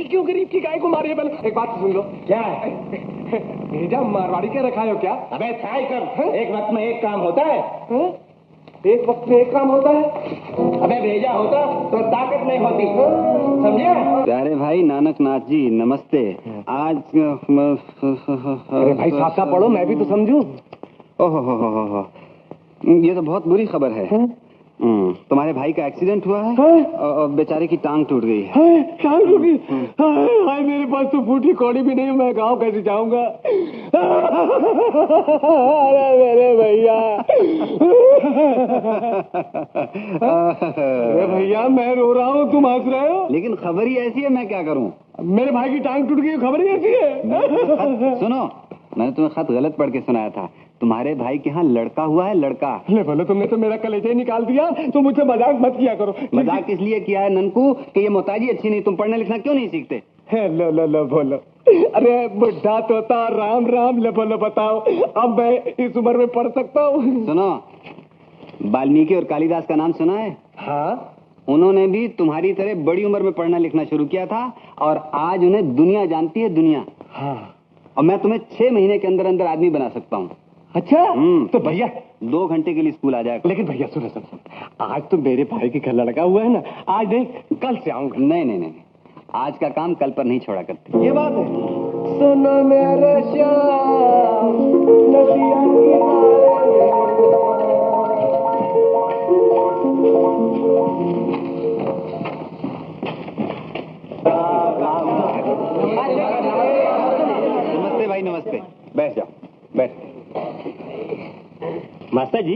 भाई क्यों गरीब की गाय को मारे? पहले एक बात सुन लो। क्या है? भेजा मारवाड़ी के रखा हो क्या? अबे ट्राई कर, एक वक्त में एक काम होता है। एक वक्त में एक काम होता है? अबे भेजा होता तो ताकत नहीं होती, समझे? प्यारे भाई नानक नाथ जी नमस्ते। आज अरे भाई साफ साफ पढ़ो, मैं भी तो समझूं। ओहो, ये तो बहुत बुरी खबर है। तुम्हारे भाई का एक्सीडेंट हुआ है और बेचारे की टांग टूट गई है। टांग टूट गई? हाय मेरे पास तो फूटी कौड़ी भी नहीं, मैं गाँव कैसे जाऊंगा? अरे मेरे भैया, अरे भैया मैं रो रहा हूँ, तुम हंस रहे हो। लेकिन खबर ही ऐसी है, मैं क्या करूँ? मेरे भाई की टांग टूट गई, खबर ही ऐसी है। सुनो, मैंने तुम्हें खत गलत पढ़ के सुनाया था। तुम्हारे भाई के यहाँ लड़का हुआ है, लड़का। ले बोलो, तुमने तो मेरा कलेजा ही निकाल दिया। तो मुझसे मजाक मत किया करो। मजाक इसलिए किया है ननकू कि ये मोताजी अच्छी नहीं, तुम पढ़ना लिखना क्यों नहीं सीखते? लो बोलो। अरे बुढ़ा तोता राम राम, ले बोलो बताओ, अब मैं इस उम्र में पढ़ सकता हूँ? सुनो, वाल्मीकि और कालिदास का नाम सुना है? हाँ, उन्होंने भी तुम्हारी तरह बड़ी उम्र में पढ़ना लिखना शुरू किया था और आज उन्हें दुनिया जानती है, दुनिया। हाँ, और मैं तुम्हें 6 महीने के अंदर अंदर आदमी बना सकता हूँ। अच्छा, तो भैया 2 घंटे के लिए स्कूल आ जाएगा। लेकिन भैया सुनो, आज तो मेरे भाई के घर लड़का हुआ है ना, आज नहीं कल से आऊंगा। नहीं, आज का काम कल पर नहीं छोड़ा करते। ये बात है। सुनो मेरे श्याम, नदिया नमस्ते भाई, नमस्ते। बैठ जाओ, बैठ। मास्टर जी,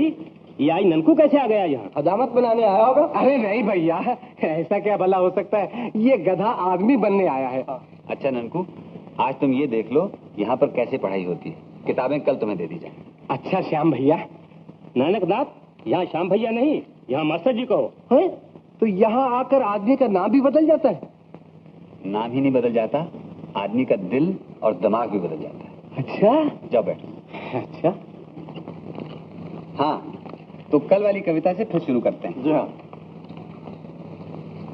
ये आई ननकू कैसे आ गया यहाँ? हजामत बनाने आया होगा। अरे नहीं भैया, ऐसा क्या भला हो सकता है, ये गधा आदमी बनने आया है। अच्छा ननकू, आज तुम ये देख लो यहाँ पर कैसे पढ़ाई होती है। किताबें कल तुम्हें दे दी जाए। अच्छा श्याम भैया। नानक नाथ, यहाँ श्याम भैया नहीं, यहाँ मास्टर जी कहो। है? तो यहाँ आकर आदमी का नाम भी बदल जाता है? नाम ही नहीं बदल जाता, आदमी का दिल और दिमाग भी बदल जाता है। अच्छा, जाओ बैठो। अच्छा हाँ, तो कल वाली कविता से फिर शुरू करते हैं। जी हाँ।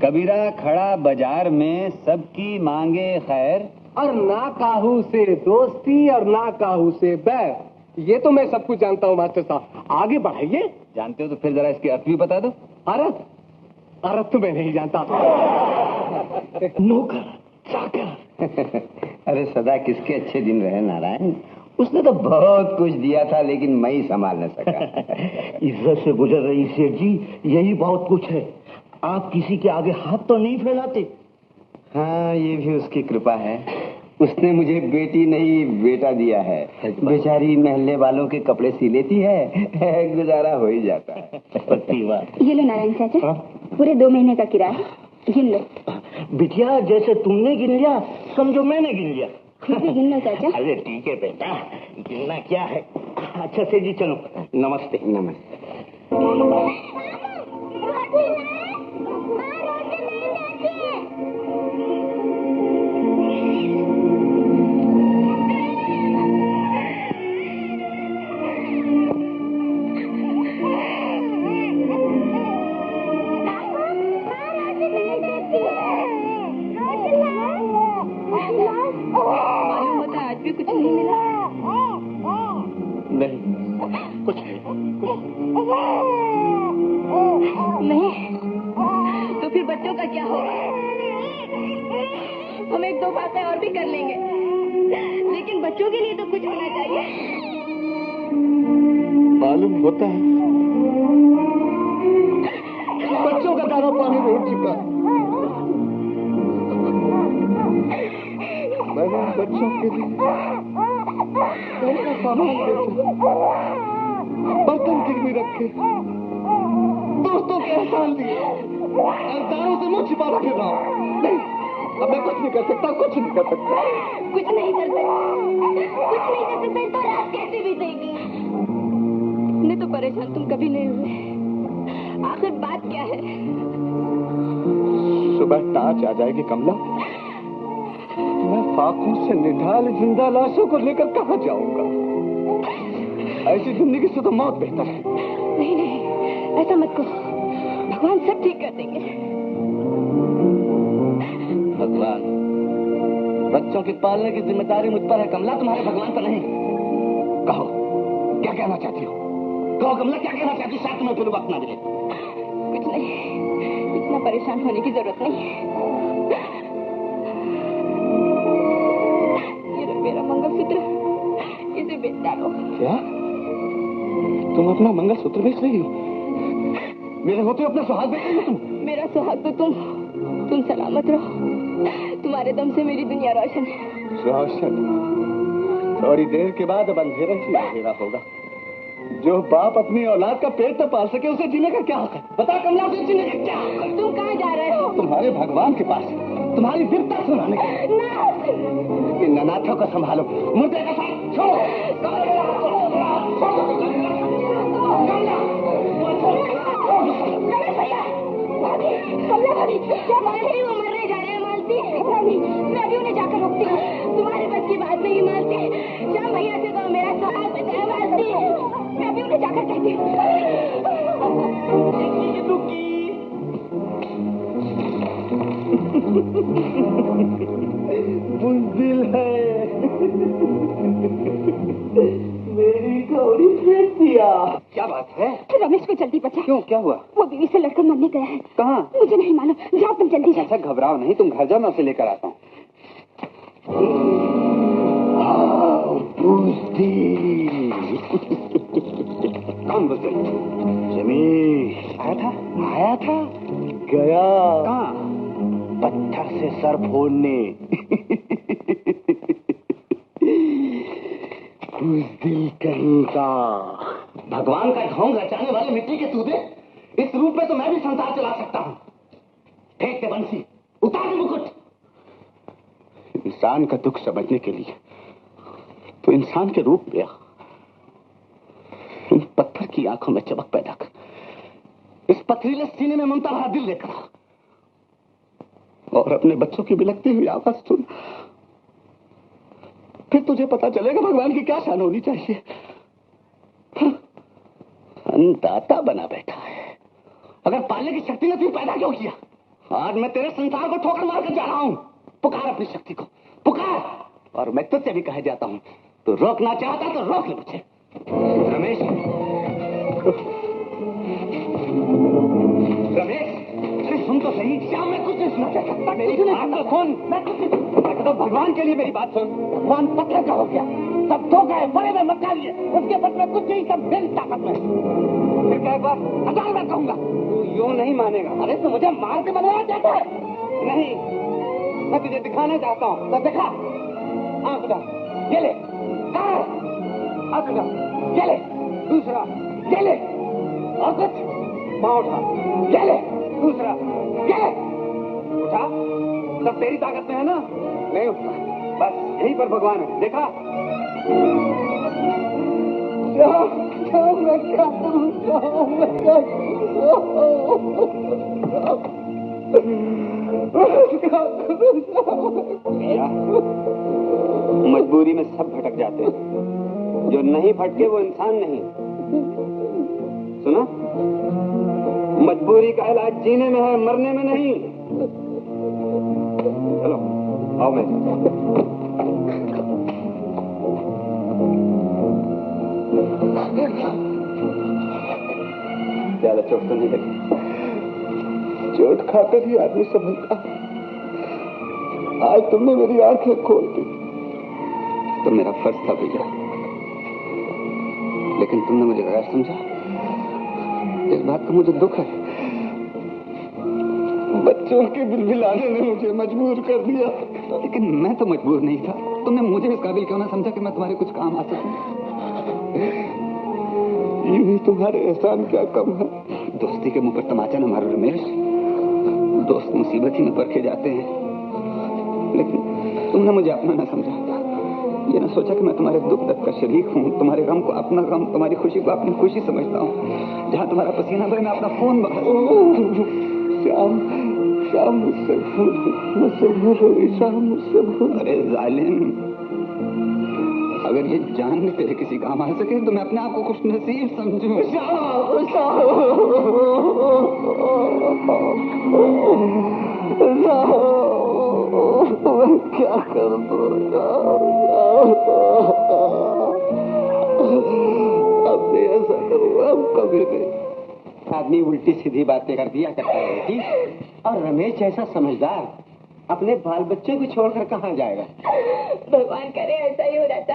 कबीरा खड़ा बाजार में सबकी मांगे खैर, और ना काहू से दोस्ती और ना काहू से बैर। ये तो मैं सब कुछ जानता हूँ मास्टर साहब, आगे बढ़ाइए। जानते हो तो फिर जरा इसके अर्थ भी बता दो। अर्थ? अर्थ तो मैं नहीं जानता। नौकर चाकर। अरे सदा किसके अच्छे दिन रहे नारायण, उसने तो बहुत कुछ दिया था लेकिन मैं ही संभाल न सका। इज्जत से गुजर रही सेठ जी, यही बहुत कुछ है। आप किसी के आगे हाथ तो नहीं फैलाते। हाँ, ये भी उसकी कृपा है। उसने मुझे बेटी नहीं बेटा दिया है। बेचारी महल्ले वालों के कपड़े सी लेती है, गुजारा हो ही जाता है। पक्की बात। ये लो नारायण चाचा, पूरे 2 महीने का किराया, गिन लो। बिटिया, जैसे तुमने गिन लिया समझो मैंने गिन लिया। फिर भी गिन लो चाचा। अरे ठीक है बेटा, गिनना क्या है। अच्छा सेठ जी चलो, नमस्ते। नमस्ते। आज भी कुछ नहीं मिला। नहीं, कुछ नहीं, तो फिर बच्चों का क्या होगा? हम 1-2 बातें और भी कर लेंगे, लेकिन बच्चों के लिए तो कुछ होना चाहिए। मालूम होता है बच्चों का दाना पानी में उठ चुका है। मैंने बच्चों के लिए का सामान बेचा, बर्तन गिरवी रखे, दोस्तों के एहसान लिए, दारों से मुंह छिपा फिर रहा हूँ। नहीं, अब मैं कुछ नहीं कर सकता, कुछ नहीं कर सकता। कुछ नहीं कर सकते तो रात कैसे बीतेगी? नहीं तो परेशान तुम कभी नहीं हुए, आखिर बात क्या है? सुबह टाँच आ जाएगी कमला, मैं फाकों से निढाल जिंदा लाशों को लेकर कहाँ जाऊंगा? ऐसी जिंदगी से तो मौत बेहतर है। नहीं, ऐसा मत कहो, भगवान सब ठीक कर देंगे। भगवान बच्चों की पालने की जिम्मेदारी मुझ पर है कमला, तुम्हारे भगवान पर नहीं। कहो क्या कहना चाहती हो? कहो कमला, क्या कहना चाहती हो? शायद तुम्हें फिर वक्त ना मिले। कुछ नहीं, इतना परेशान होने की जरूरत नहीं है। ये लो मेरा मंगलसूत्र, इसे बेच डालो। क्या? तुम अपना मंगलसूत्र बेच रही हो? मेरे होते अपना सुहाग बेच रही हो तुम? मेरा सुहाग तो तुम सलामत रहो। तुम्हारे दम से मेरी दुनिया रोशन है। रोशन? थोड़ी देर के बाद अब अंधेरा ही अंधेरा होगा। जो बाप अपनी औलाद का पेट न पाल सके उसे जीने का क्या हक है? बता कमला, उसे जीने का क्या हक है? तुम कहाँ जा रहे हो? तुम्हारे भगवान के पास, तुम्हारी वीरता सुनाने के। इन अनाथों को संभालो, मुर्दे का साथ छोड़ो। क्या बात है? वो मरने जा रहे हैं मालती। मैं अभी उन्हें जाकर रोकती हूँ। तुम्हारे बस की बात नहीं मालती। श्याम भैया से कहो मेरा सुहाग बचाए मालती। मैं अभी उन्हें जाकर कहती हूँ। बुज़दिल है, मेरी कौड़ी फेंक दिया। क्या बात है? रमेश को जल्दी बचा। क्यों, क्या हुआ? वो बीवी से लड़कर मरने गया है। कहाँ? मुझे नहीं मालूम। जाओ तुम जल्दी से। अच्छा घबराओ नहीं, तुम घर जाओ, मैं उसे लेकर आता हूँ। कौन बुज़दिल? जमीन आया था गया कहाँ? पत्थर से सर फोड़ने। बुज़दिल कहीं का। भगवान का ढोंग रचाने वाले मिट्टी के सूदे, इस रूप में तो मैं भी संसार चला सकता हूँ। फेंक दे बंसी, उतार दे मुकुट। इंसान का दुख समझने के लिए तो इंसान के रूप में इन पत्थर की आंखों में चमक पैदा कर, इस पथरीले सीने में ममता भरा दिल लेकर आ, और अपने बच्चों की बिलखती हुई आवाज सुन। फिर तुझे पता चलेगा भगवान की क्या शान होनी चाहिए। अन्नदाता बना बैठा है, अगर पालने की शक्ति ने तू पैदा क्यों किया? आज मैं तेरे संसार को ठोकर मार कर जा रहा हूं। पुकार अपनी शक्ति को, पुकार। और मैं तुझसे भी कहे जाता हूं, तो रोकना चाहता तो रोक ले मुझे। रमेश, अरे सुन तो सही। श्याम, मैं कुछ नहीं सुना चाहता। मेरी बात तो सुन। मैं तो भगवान के लिए मेरी बात सुन। भगवान पत्थर का हो गया, सब धोखा है, बड़े में मक्का लिए, उसके बस में कुछ नहीं, सब मेरी ताकत में। फिर क्या एक बार 1000 बार कहूंगा, तू यूं नहीं मानेगा। अरे तो मुझे मार के बनाना चाहता है? नहीं, मैं तुझे दिखाना चाहता हूँ। तो दिखा। आंख उठा, ये ले। आंख उठा, ये ले। दूसरा, ये ले। और कुछ? पाँव उठा, ये ले। दूसरा, ये ले। उठा, सब तेरी ताकत में है ना? नहीं उठता, बस यहीं पर भगवान है। देखा? मैं क्या करूँ? मैं क्या मजबूरी में सब भटक जाते हैं, जो नहीं भटके वो इंसान नहीं। सुना? मजबूरी का इलाज जीने में है, मरने में नहीं। चलो आओ। मैं ज्यादा चोट तो नहीं लगी? चोट खाकर ही आदमी संभलता। आज तुमने मेरी आंखें खोल दी। तो मेरा फर्ज था भैया, लेकिन तुमने मुझे गैर समझा। इस बात का मुझे दुख है। बच्चों के बिलबिलाने ने मुझे मजबूर कर दिया। लेकिन मैं तो मजबूर नहीं था। तुमने मुझे इस काबिल क्यों ना समझा कि मैं तुम्हारे कुछ काम आ सकूं? यूं ही तुम्हारे एहसान क्या कम है। दोस्ती के मुंह पर तमाचा न मारो रमेश। दोस्त मुसीबत ही में परखे जाते हैं। लेकिन तुमने मुझे अपना न समझा, ये न सोचा कि मैं तुम्हारे दुख दर्द का शरीक हूँ, तुम्हारे गम को अपना गम, तुम्हारी खुशी को अपनी खुशी समझता हूँ। जहाँ तुम्हारा पसीना बहे मैं अपना खून बहा। श्याम, श्याम मुझसे भूल, मुझसे भूल हो गई। श्याम मुझसे भूल। अरे जालिम, अगर ये जान में तेरे किसी काम आ सके तो मैं अपने आप को खुश नसीब समझूं। श्याम, क्या कर दूंगा? अब नहीं ऐसा करूंगा, अब कभी नहीं। आदमी उल्टी सीधी बातें कर दिया करता है कि, और रमेश जैसा समझदार अपने बाल बच्चे को छोड़कर कहाँ जाएगा? भगवान करे ऐसा ही हो जाता।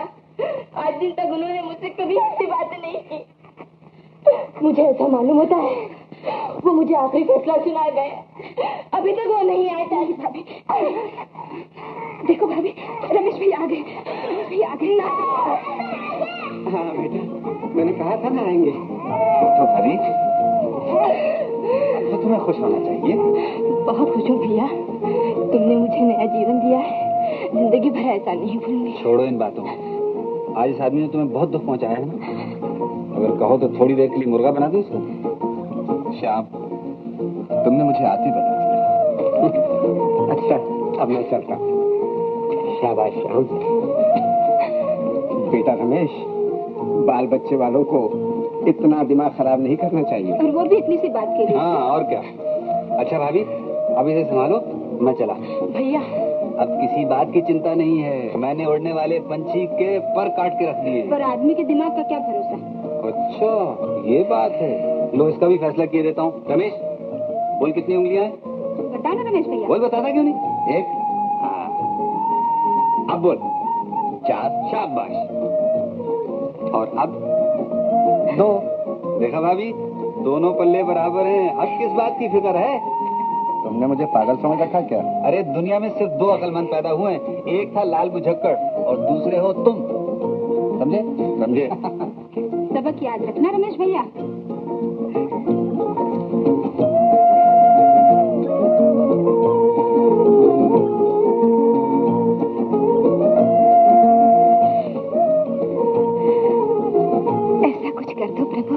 आज दिन तक उन्होंने मुझसे कभी ऐसी बातें नहीं की। मुझे ऐसा मालूम होता है वो मुझे आखिरी फैसला सुना गए। अभी तक वो नहीं आए। भाभी देखो भाभी, रमेश भैया आ गए। रमेश भैया आ गए। हाँ बेटा, मैंने कहा था ना आएंगे। तो भाभी, तो तुम्हें खुश होना चाहिए। बहुत खुश हूँ भैया, तुमने मुझे नया जीवन दिया है। जिंदगी भर ऐसा नहीं भूलूंगी। छोड़ो इन बातों को। आज इस आदमी ने तुम्हें बहुत दुख पहुंचाया है ना। अगर कहो तो थोड़ी देर के लिए मुर्गा बना दो उसको। श्याम, तुमने मुझे आती बता दिया। अच्छा, अब मैं चलता हूँ। शाबाश श्याम। बेटा रमेश, बाल बच्चे वालों को इतना दिमाग खराब नहीं करना चाहिए। और वो भी इतनी सी बात के लिए। हाँ और क्या। अच्छा भाभी, अब इसे संभालो, मैं चला। भैया अब किसी बात की चिंता नहीं है। मैंने उड़ने वाले पंछी के पर काट के रख दिए। पर आदमी के दिमाग का क्या भरोसा। अच्छा, ये बात है। लो इसका भी फैसला किए देता हूँ। रमेश, बोल कितनी उंगलियां हैं? बता ना रमेश भैया। बोल, बताना क्यों नहीं? एक। हाँ, अब बोल। 4। शाबाश। और अब 2। देखा भाभी, दोनों पल्ले बराबर हैं। अब किस बात की फिक्र है? तुमने मुझे पागल समझ रखा क्या? अरे दुनिया में सिर्फ 2 अकलमंद पैदा हुए हैं। एक था लाल बुझक्कड़ और दूसरे हो तुम। समझे? समझे? सबक याद रखना रमेश भैया। ऐसा कुछ कर दो प्रभु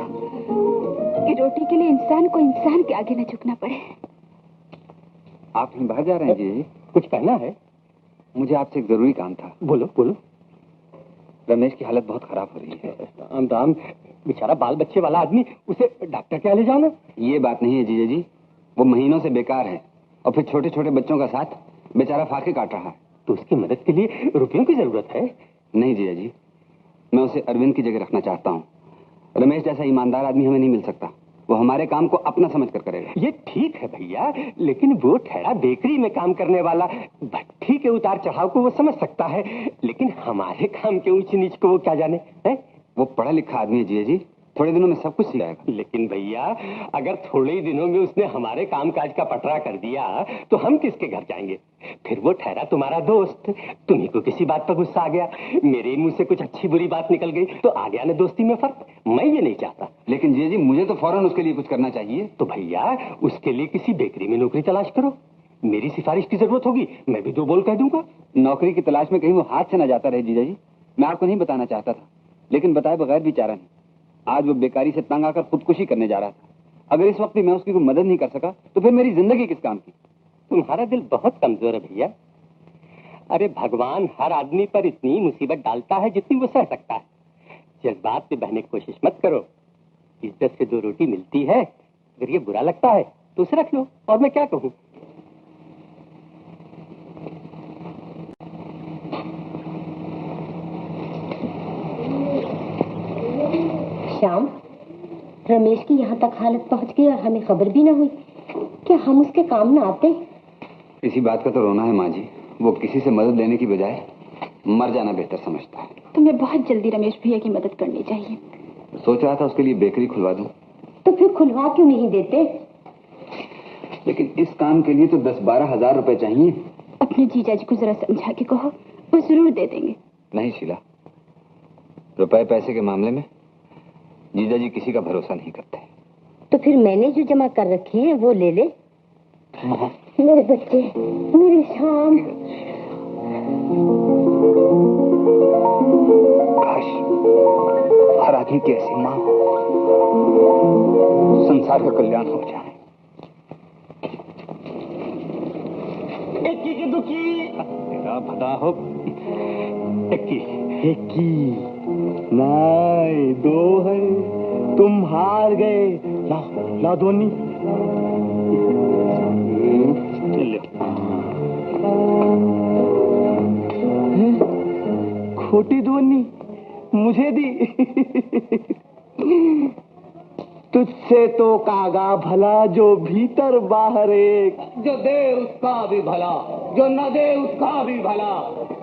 कि रोटी के लिए इंसान को इंसान के आगे न झुकना पड़े। आप कहीं बाहर जा रहे हैं जी? कुछ कहना है? मुझे आपसे एक जरूरी काम था। बोलो बोलो। रमेश की हालत बहुत खराब हो रही है। राम राम, बेचारा बाल बच्चे वाला आदमी, उसे डॉक्टर के यहाँ ले जाओ ना। ये बात नहीं है जीजा जी, वो महीनों से बेकार है और फिर छोटे छोटे बच्चों का साथ बेचारा फाके काट रहा है। तो उसकी मदद के लिए रुपयों की जरूरत है? नहीं जीजा जी, मैं उसे अरविंद की जगह रखना चाहता हूँ। रमेश जैसा ईमानदार आदमी हमें नहीं मिल सकता। वो हमारे काम को अपना समझ कर करेगा। ये ठीक है भैया, लेकिन वो ठहरा बेकरी में काम करने वाला, भट्टी के उतार चढ़ाव को वो समझ सकता है, लेकिन हमारे काम के ऊंच नीच को वो क्या जाने है? वो पढ़ा लिखा आदमी है जीजा जी, थोड़े दिनों में सब कुछ सीख जाएगा। लेकिन भैया, अगर थोड़े ही दिनों में उसने हमारे कामकाज का पटरा कर दिया तो हम किसके घर जाएंगे? फिर वो ठहरा तुम्हारा दोस्त, तुम्ही को किसी बात पर गुस्सा आ गया, मेरे मुंह से कुछ अच्छी बुरी बात निकल गई तो आ गया ना दोस्ती में फर्क। मैं ये नहीं चाहता। लेकिन जीजा जी, मुझे तो फौरन उसके लिए कुछ करना चाहिए। तो भैया, उसके लिए किसी बेकरी में नौकरी तलाश करो। मेरी सिफारिश की जरूरत होगी, मैं भी 2 बोल कह दूंगा। नौकरी की तलाश में कहीं वो हाथ से न जाता रहे जीजा जी। मैं आपको नहीं बताना चाहता था, लेकिन बताए बगैर भी चारा नहीं। आज वो बेकारी से तंग आकर खुदकुशी करने जा रहा था। अगर इस वक्त मैं उसकी कोई मदद नहीं कर सका तो फिर मेरी जिंदगी किस काम की? तुम्हारा दिल बहुत कमजोर है भैया। अरे भगवान हर आदमी पर इतनी मुसीबत डालता है जितनी वो सह सकता है। जज्बात में बहने की कोशिश मत करो। इज्जत से 2 रोटी मिलती है, अगर ये बुरा लगता है तो उसे रख लो, और मैं क्या कहूँ। श्याम, रमेश की यहाँ तक हालत पहुँच गई और हमें खबर भी न हुई। क्या हम उसके काम न आते? इसी बात का तो रोना है माँ जी। वो किसी से मदद लेने की बजाय मर जाना बेहतर समझता है। तुम्हें बहुत जल्दी रमेश भैया की मदद करनी चाहिए। सोच रहा था उसके लिए बेकरी खुलवा दूं। तो फिर खुलवा क्यों नहीं देते? लेकिन इस काम के लिए तो 10-12 हजार रुपए चाहिए। अपने जीजा जी को जरा समझा के कहो, वो जरूर दे देंगे। नहीं शीला, रुपए पैसे के मामले में जीजा जी किसी का भरोसा नहीं करते। तो फिर मैंने जो जमा कर रखे हैं वो ले ले। मेरे बच्चे, मेरी शाम। काश हर आदमी की ऐसी माँ हो, संसार का कल्याण हो जाए। इक्की की दुखी तेरा भला हो। इक्की नहीं, 2 है। तुम हार गए। ला दोनी। खोटी दुवन्नी मुझे दी। तुझसे तो कागा भला जो भीतर बाहर एक, जो दे उसका भी भला, जो न दे उसका भी भला,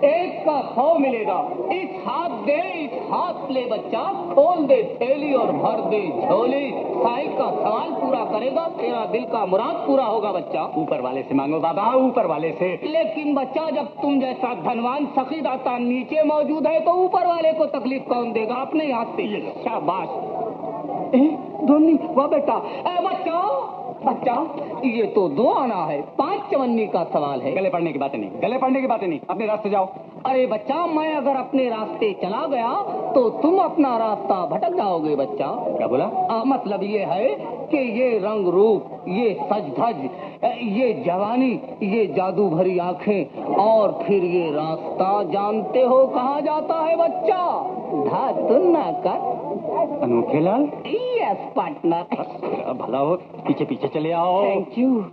एक का 100 मिलेगा। इस हाथ दे, इस हाथ ले बच्चा, खोल दे थैली और भर दे झोली। साईं का सवाल पूरा करेगा, तेरा दिल का मुराद पूरा होगा बच्चा। ऊपर वाले से मांगो बाबा, ऊपर वाले से। लेकिन बच्चा जब तुम जैसा धनवान सखी दाता नीचे मौजूद है तो ऊपर वाले को तकलीफ कौन देगा? अपने हाथ से। शाबाश। धोनी वाह बेटा। बच्चा बच्चा, ये तो 2 आना है, 5 चवन्नी का सवाल है। गले पड़ने की बातें नहीं, गले पड़ने की बातें नहीं, अपने रास्ते जाओ। अरे बच्चा, मैं अगर अपने रास्ते चला गया तो तुम अपना रास्ता भटक जाओगे बच्चा। क्या बोला? मतलब ये है कि ये रंग रूप, ये सज धज, ये जवानी, ये जादू भरी आंखें और फिर ये रास्ता जानते हो कहाँ जाता है बच्चा? धातुना का अनोखे लाल। Yes partner. भला हो, पीछे पीछे चले आओ। Thank you.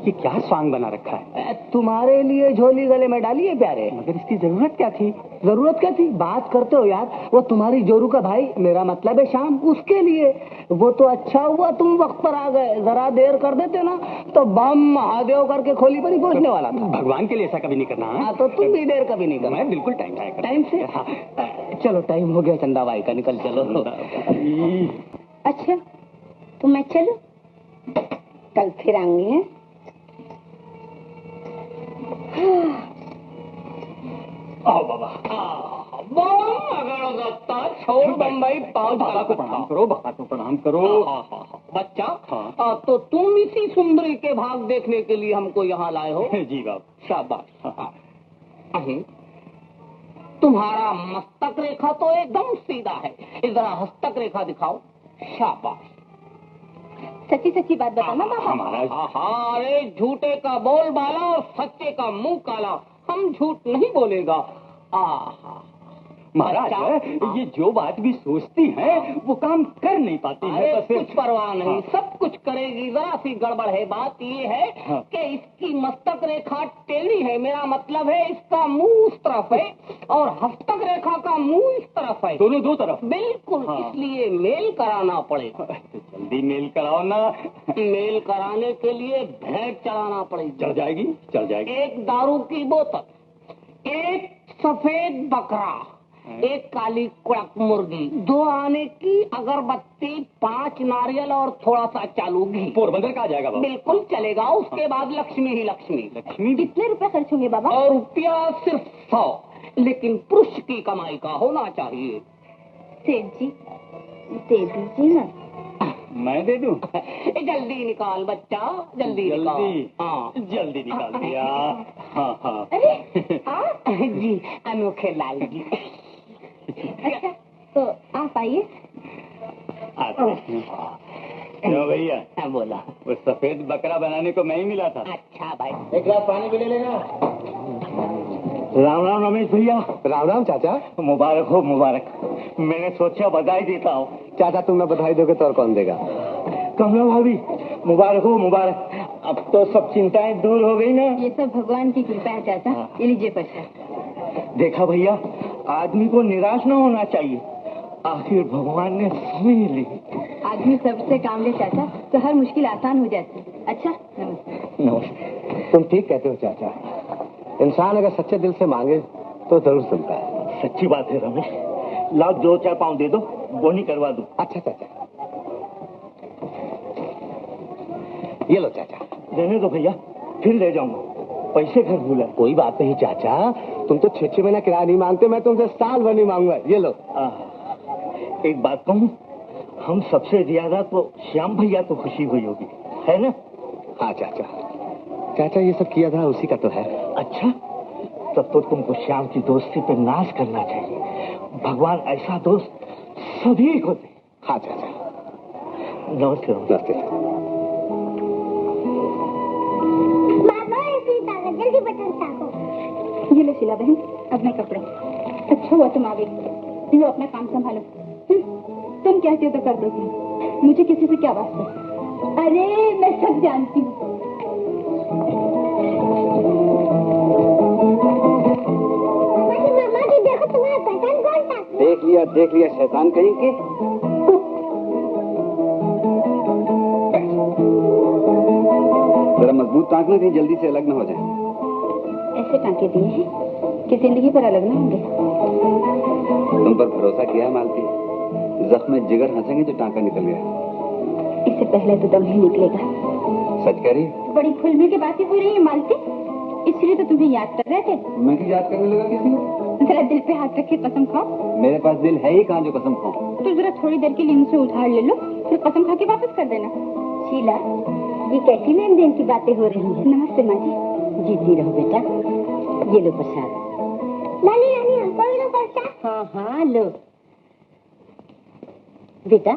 ये क्या स्वांग बना रखा है? तुम्हारे लिए झोली गले में डाली है प्यारे। मगर इसकी जरूरत क्या थी? जरूरत क्या थी? बात करते हो यार, वो तुम्हारी जोरू का भाई, मेरा मतलब है श्याम, उसके लिए। वो तो अच्छा हुआ तुम वक्त पर आ गए, जरा देर कर देते ना तो बम महादेव करके खोली पर ही पहुंचने वाला था। भगवान के लिए ऐसा कभी नहीं करना है। हाँ, तो तुम भी देर कभी नहीं करना। मैं बिल्कुल टाइम टाइम से। हाँ। चलो टाइम हो गया चंदा भाई का, निकल चलो। अच्छा तो मैं चलूं? कल फिर आऊंगी है। आओ बाबा। छोड़ बम्बई पाँच बाबा को प्रणाम करो, बाबा को प्रणाम करो। बच्चा, हाँ। तो तुम इसी सुंदरी के भाग देखने के लिए हमको यहाँ लाए हो? जी बाबा। शाबाश। तुम्हारा मस्तक रेखा तो एकदम सीधा है, जरा हस्तक रेखा दिखाओ। शाबाश। सच्ची सच्ची बात बताना बाबा। हमारा अरे झूठे का बोल बाला और सच्चे का मुंह काला, हम झूठ नहीं बोलेगा। महाराज, ये जो बात भी सोचती हैं वो काम कर नहीं पाती है। अरे कुछ परवाह नहीं, सब कुछ करेगी। जरा सी गड़बड़ है। बात ये है कि इसकी मस्तक रेखा टेढ़ी है, मेरा मतलब है इसका मुंह उस तरफ है और हस्तक रेखा का मुंह इस तरफ है। दोनों दो तरफ? बिल्कुल। इसलिए मेल कराना पड़ेगा। जल्दी मेल कराओ ना। मेल कराने के लिए भेंट चढ़ाना पड़ेगी। चढ़ जाएगी, चढ़ जाएगी। एक दारू की बोतल, एक सफेद बकरा, एक काली कुड़क मुर्गी, 2 आने की अगरबत्ती, 5 नारियल और थोड़ा सा चालू घी। पोरबंदर का आ जाएगा बाबा? बिल्कुल चलेगा। उसके बाद लक्ष्मी ही लक्ष्मी। लक्ष्मी? कितने रुपए खर्च होंगे बाबा? और रुपया सिर्फ 100, लेकिन पुरुष की कमाई का होना चाहिए। सेठ जी दे दीजिए ना। मैं दे दूं? जल्दी निकाल बच्चा, जल्दी निकाल। हाँ, जल्दी निकाल दिया। हाँ। अरे जी अनोखे लाल जी। अच्छा तो आप आइए। क्यों भैया? बोला। वो सफेद बकरा बनाने को मैं ही मिला था। अच्छा भाई, एक गिलास पानी भी ले लेना। राम राम रमेश भैया। राम राम चाचा। मुबारक हो, मुबारक। मैंने सोचा बधाई देता हूँ। चाचा तुम ना बधाई दोगे तो और कौन देगा? कमला भाभी, मुबारक हो, मुबारक। अब तो सब चिंताएं दूर हो गई ना। ये सब भगवान की कृपा है चाचा। ये लीजिए पैसा। देखा भैया, आदमी को निराश न होना चाहिए, आखिर भगवान ने समझ ली। आदमी सबसे काम ले चाचा तो हर मुश्किल आसान हो जाती। अच्छा नमस्ते। नमस्ते। तुम ठीक कहते हो चाचा, इंसान अगर सच्चे दिल से मांगे तो जरूर सुनता है। सच्ची बात है रमेश। लाओ 2-4 पाँव दे दो, बोनी करवा दो। अच्छा चाचा, ये लो चाचा। देने दो भैया, फिर ले जाऊंगा। पैसे घर भूला। कोई बात नहीं चाचा, तुम तो 6-6 महीना किराया नहीं मांगते, मैं तुमसे साल भर नहीं मांगूंगा। ये लो। एक बात कहूँ, हम सबसे ज्यादा तो श्याम भैया को खुशी हुई होगी, है ना? हाँ चाचा, चाचा ये सब किया था उसी का तो है। अच्छा, तब तो तुमको श्याम की दोस्ती पे नाज करना चाहिए। भगवान ऐसा दोस्त सभी को दे। हाँ चाचा। नमस्ते। नमस्ते। जल्दी बटन साको। ये लो शीला बहन अपने कपड़े। अच्छा हुआ तुम आ गई। लो अपना काम संभालो। तुम कहती हो तो कर देती हूँ, मुझे किसी से क्या वास्ता। अरे मैं सब जानती हूँ। देख लिया शैतान कहीं के। जरा मजबूत टांकना, कहीं जल्दी से अलग न हो जाए। ऐसे टांके दिए हैं कि जिंदगी पर अलग ना होंगे। तुम पर भरोसा किया है मालती, जख्म में जिगर हंसेंगे तो टांका निकल गया। इससे पहले तो दम ही निकलेगा। सच कह रही? बड़ी खुलमी की बातें हो रही है मालती, इसलिए तो तुम्हें याद कर रहे थे। मैं क्यों याद करने लगा किसी को? जरा दिल पे हाथ रख के कसम खाओ। मेरे पास दिल है ही कहाँ जो कसम खाऊं? तो जरा थोड़ी देर के लिए मुझसे उधार ले लो, फिर कसम खा के वापस कर देना। शीला, ये कैसी लेन देन की बातें हो रही है? नमस्ते माँ जी। जीती रहो बेटा, ये लो प्रसाद। नानी नानी हमको भी लो प्रसाद। हाँ हाँ लो। बेटा,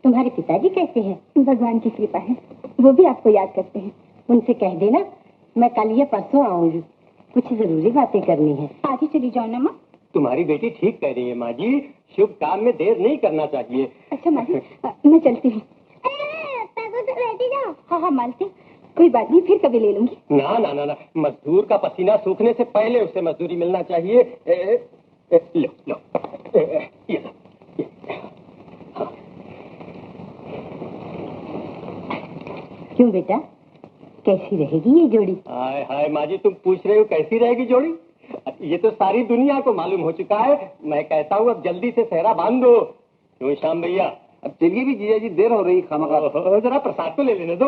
तुम्हारे पिताजी कैसे हैं? भगवान की कृपा है, वो भी आपको याद करते हैं। उनसे कह देना मैं कल या परसों आऊंगी, कुछ जरूरी बातें करनी है। आज ही चली जाओ ना माँ। तुम्हारी बेटी ठीक कह रही है माँ जी, शुभ काम में देर नहीं करना चाहिए। अच्छा माँ जी, मैं चलती हूँ। तो बैठी जाओ। हाँ हाँ मालती, कोई बात नहीं, फिर कभी ले लूंगी। ना ना ना ना, मजदूर का पसीना सूखने से पहले उसे मजदूरी मिलना चाहिए। लो लो, ये लो। क्यों बेटा, कैसी रहेगी ये जोड़ी? हाय हाय माँ जी, तुम पूछ रहे हो कैसी रहेगी जोड़ी? ये तो सारी दुनिया को मालूम हो चुका है। मैं कहता हूँ अब जल्दी से सेहरा बांध दो। क्यों श्याम भैया? अब चलिए भी जीजा जी, देर हो रही खामखा। जरा प्रसाद तो ले लेने दो।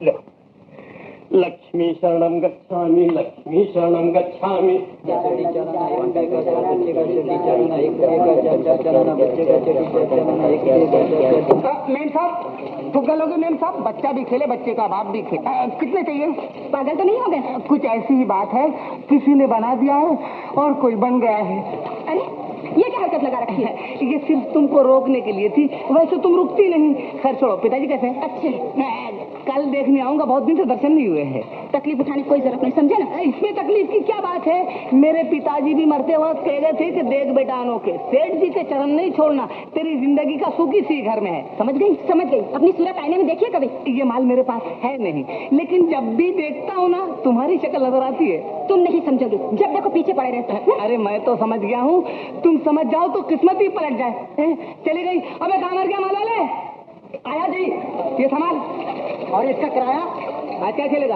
लो, लक्ष्मी शरणम गच्छामि, लक्ष्मी शरणम गच्छामि। मेम साहब, फुग्गा लोगे मेम साहब? बच्चा भी खेले, बच्चे का बाप भी खेले। कितने चाहिए? पागल तो नहीं हो गए? कुछ ऐसी ही बात है, किसी ने बना दिया है और कोई बन गया है। अरे ये क्या हरकत लगा रखी है? ये सिर्फ तुमको रोकने के लिए थी, वैसे तुम रुकती नहीं। खैर छोड़ो, पिताजी कैसे हैं? अच्छे। कल देखने आऊंगा, बहुत दिन से दर्शन नहीं हुए हैं। तकलीफ उठाने की कोई जरूरत नहीं, समझे ना? इसमें तकलीफ की क्या बात है? मेरे पिताजी भी मरते वक्त कह गए थे कि देख बेटा अनोखे, सेठ जी के चरण नहीं छोड़ना, तेरी जिंदगी का सुख इसी घर में है। समझ गई समझ गई। अपनी सूरत आईने में देखिए कभी? ये माल मेरे पास है नहीं, लेकिन जब भी देखता हूँ ना, तुम्हारी शक्ल नजर आती है। तुम नहीं समझोगी, जब देखो पीछे पड़े रहते हैं। अरे मैं तो समझ गया हूँ, तुम समझ जाओ तो किस्मत ही पलट जाए। चली गई। अबे कहाँ मर गया माल वाले? आया जी, ये सामान और इसका किराया। आज क्या खेलेगा?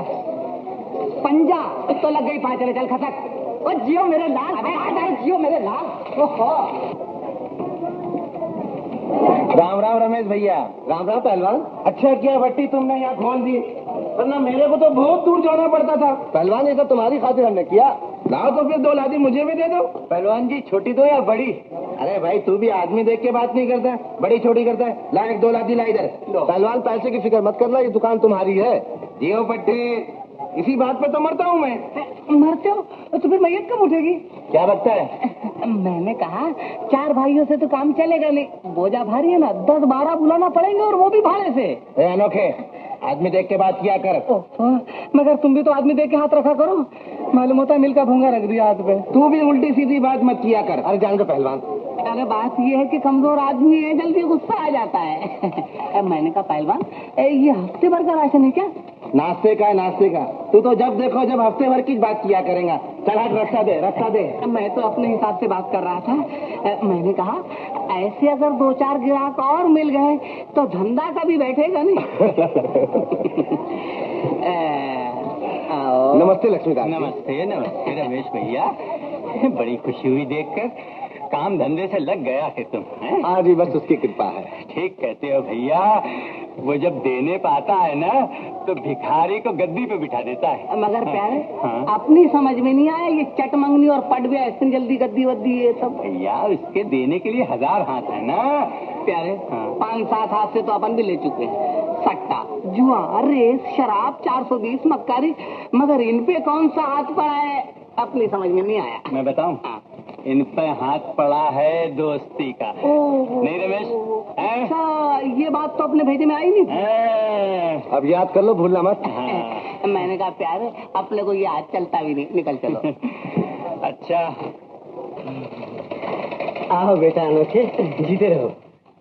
पंजा तो लग गई 5 चले, चल खसक। और जियो मेरे लाल। अबे जियो मेरे लाल। ओहो। राम राम रमेश भैया। राम राम पहलवान। अच्छा किया भट्टी तुमने यहाँ खोल दी, वरना मेरे को तो बहुत दूर जाना पड़ता था। पहलवान, ये सब तुम्हारी खातिर हमने किया। लाओ तो फिर 2 लादी मुझे भी दे दो। पहलवान जी, छोटी दो या बड़ी? अरे भाई, तू भी आदमी देख के बात नहीं करता, बड़ी छोटी करता है। ला 1-2 लादी ला इधर। पहलवान, पैसे की फिक्र मत करना, ये दुकान तुम्हारी है। जियो पट्टी, इसी बात पे तो मरता हूँ मैं। मरते हो तो फिर मैयत कब उठेगी? क्या लगता है? मैंने कहा 4 भाइयों से तो काम चलेगा नहीं, बोझा भारी है ना, 10-12 बुलाना पड़ेंगे, और वो भी भाड़े से। अनोखे, आदमी देख के बात किया कर। मगर तुम भी तो आदमी देख के हाथ रखा करो, मालूम होता है मिल का भूंगा रख दिया हाथ पे। तू भी उल्टी सीधी बात मत किया कर। अरे जान के पहलवान। अरे बात ये है कि कमजोर आदमी है, जल्दी गुस्सा आ जाता है। मैंने कहा पहलवान, ये हफ्ते भर का राशन है क्या? नाश्ते का है, नाश्ते का। तू तो जब देखो जब हफ्ते भर की बात किया करेगा। चल हट, रास्ता दे, रास्ता दे। मैं तो अपने हिसाब से बात कर रहा था। मैंने कहा ऐसे अगर 2-4 ग्राहक और मिल गए तो धंधा कभी बैठेगा नहीं। नमस्ते लक्ष्मीकांत। नमस्ते नमस्ते रमेश भैया, बड़ी खुशी हुई देखकर। काम धंधे से लग गया है तुम? हाँ जी, बस उसकी कृपा है। ठीक कहते हो भैया, वो जब देने पाता है ना तो भिखारी को गद्दी पे बिठा देता है। मगर प्यारे, हाँ। अपनी समझ में नहीं आया ये चट मंगनी और पट भी इतनी जल्दी गद्दी वद्दी ये सब। भैया, उसके देने के लिए 1000 हाथ है ना प्यारे। हाँ। 5-7 हाथ से तो अपन भी ले चुके हैं। सट्टा, जुआ, रेस, शराब, 420 मक्कारी, मगर इन पे कौन सा हाथ पड़ा है अपनी समझ में नहीं आया। मैं बताऊं? इन पे हाथ पड़ा है दोस्ती का। नहीं रमेश? अच्छा, ये बात तो अपने भेजे में आई नहीं। अब याद कर लो, भूलना मत। हाँ। मैंने कहा प्यारे, अपने को ये हाथ चलता भी नहीं, निकल चलो। अच्छा, आओ बेटा अनोखे, जीते रहो।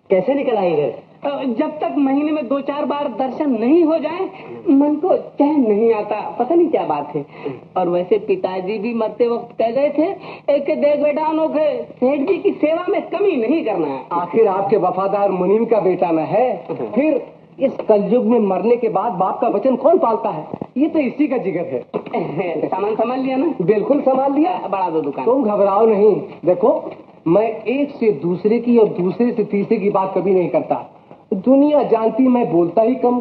कैसे निकल आई घर? जब तक महीने में 2-4 बार दर्शन नहीं हो जाए मन को चैन नहीं आता। पता नहीं क्या बात है। और वैसे पिताजी भी मरते वक्त कह गए थे कि देख बेटा अनोखे, सेठ जी की सेवा में कमी नहीं करना है। आखिर आपके वफादार मुनीम का बेटा न है, फिर इस कलयुग में मरने के बाद बाप का वचन कौन पालता है? ये तो इसी का जिगर है। सामान संभाल लिया ना? बिल्कुल संभाल लिया। बढ़ा दो दुकान। तुम घबराओ नहीं। देखो मैं एक से दूसरे की और दूसरे से तीसरे की बात कभी नहीं करता। दुनिया जानती मैं बोलता ही कम।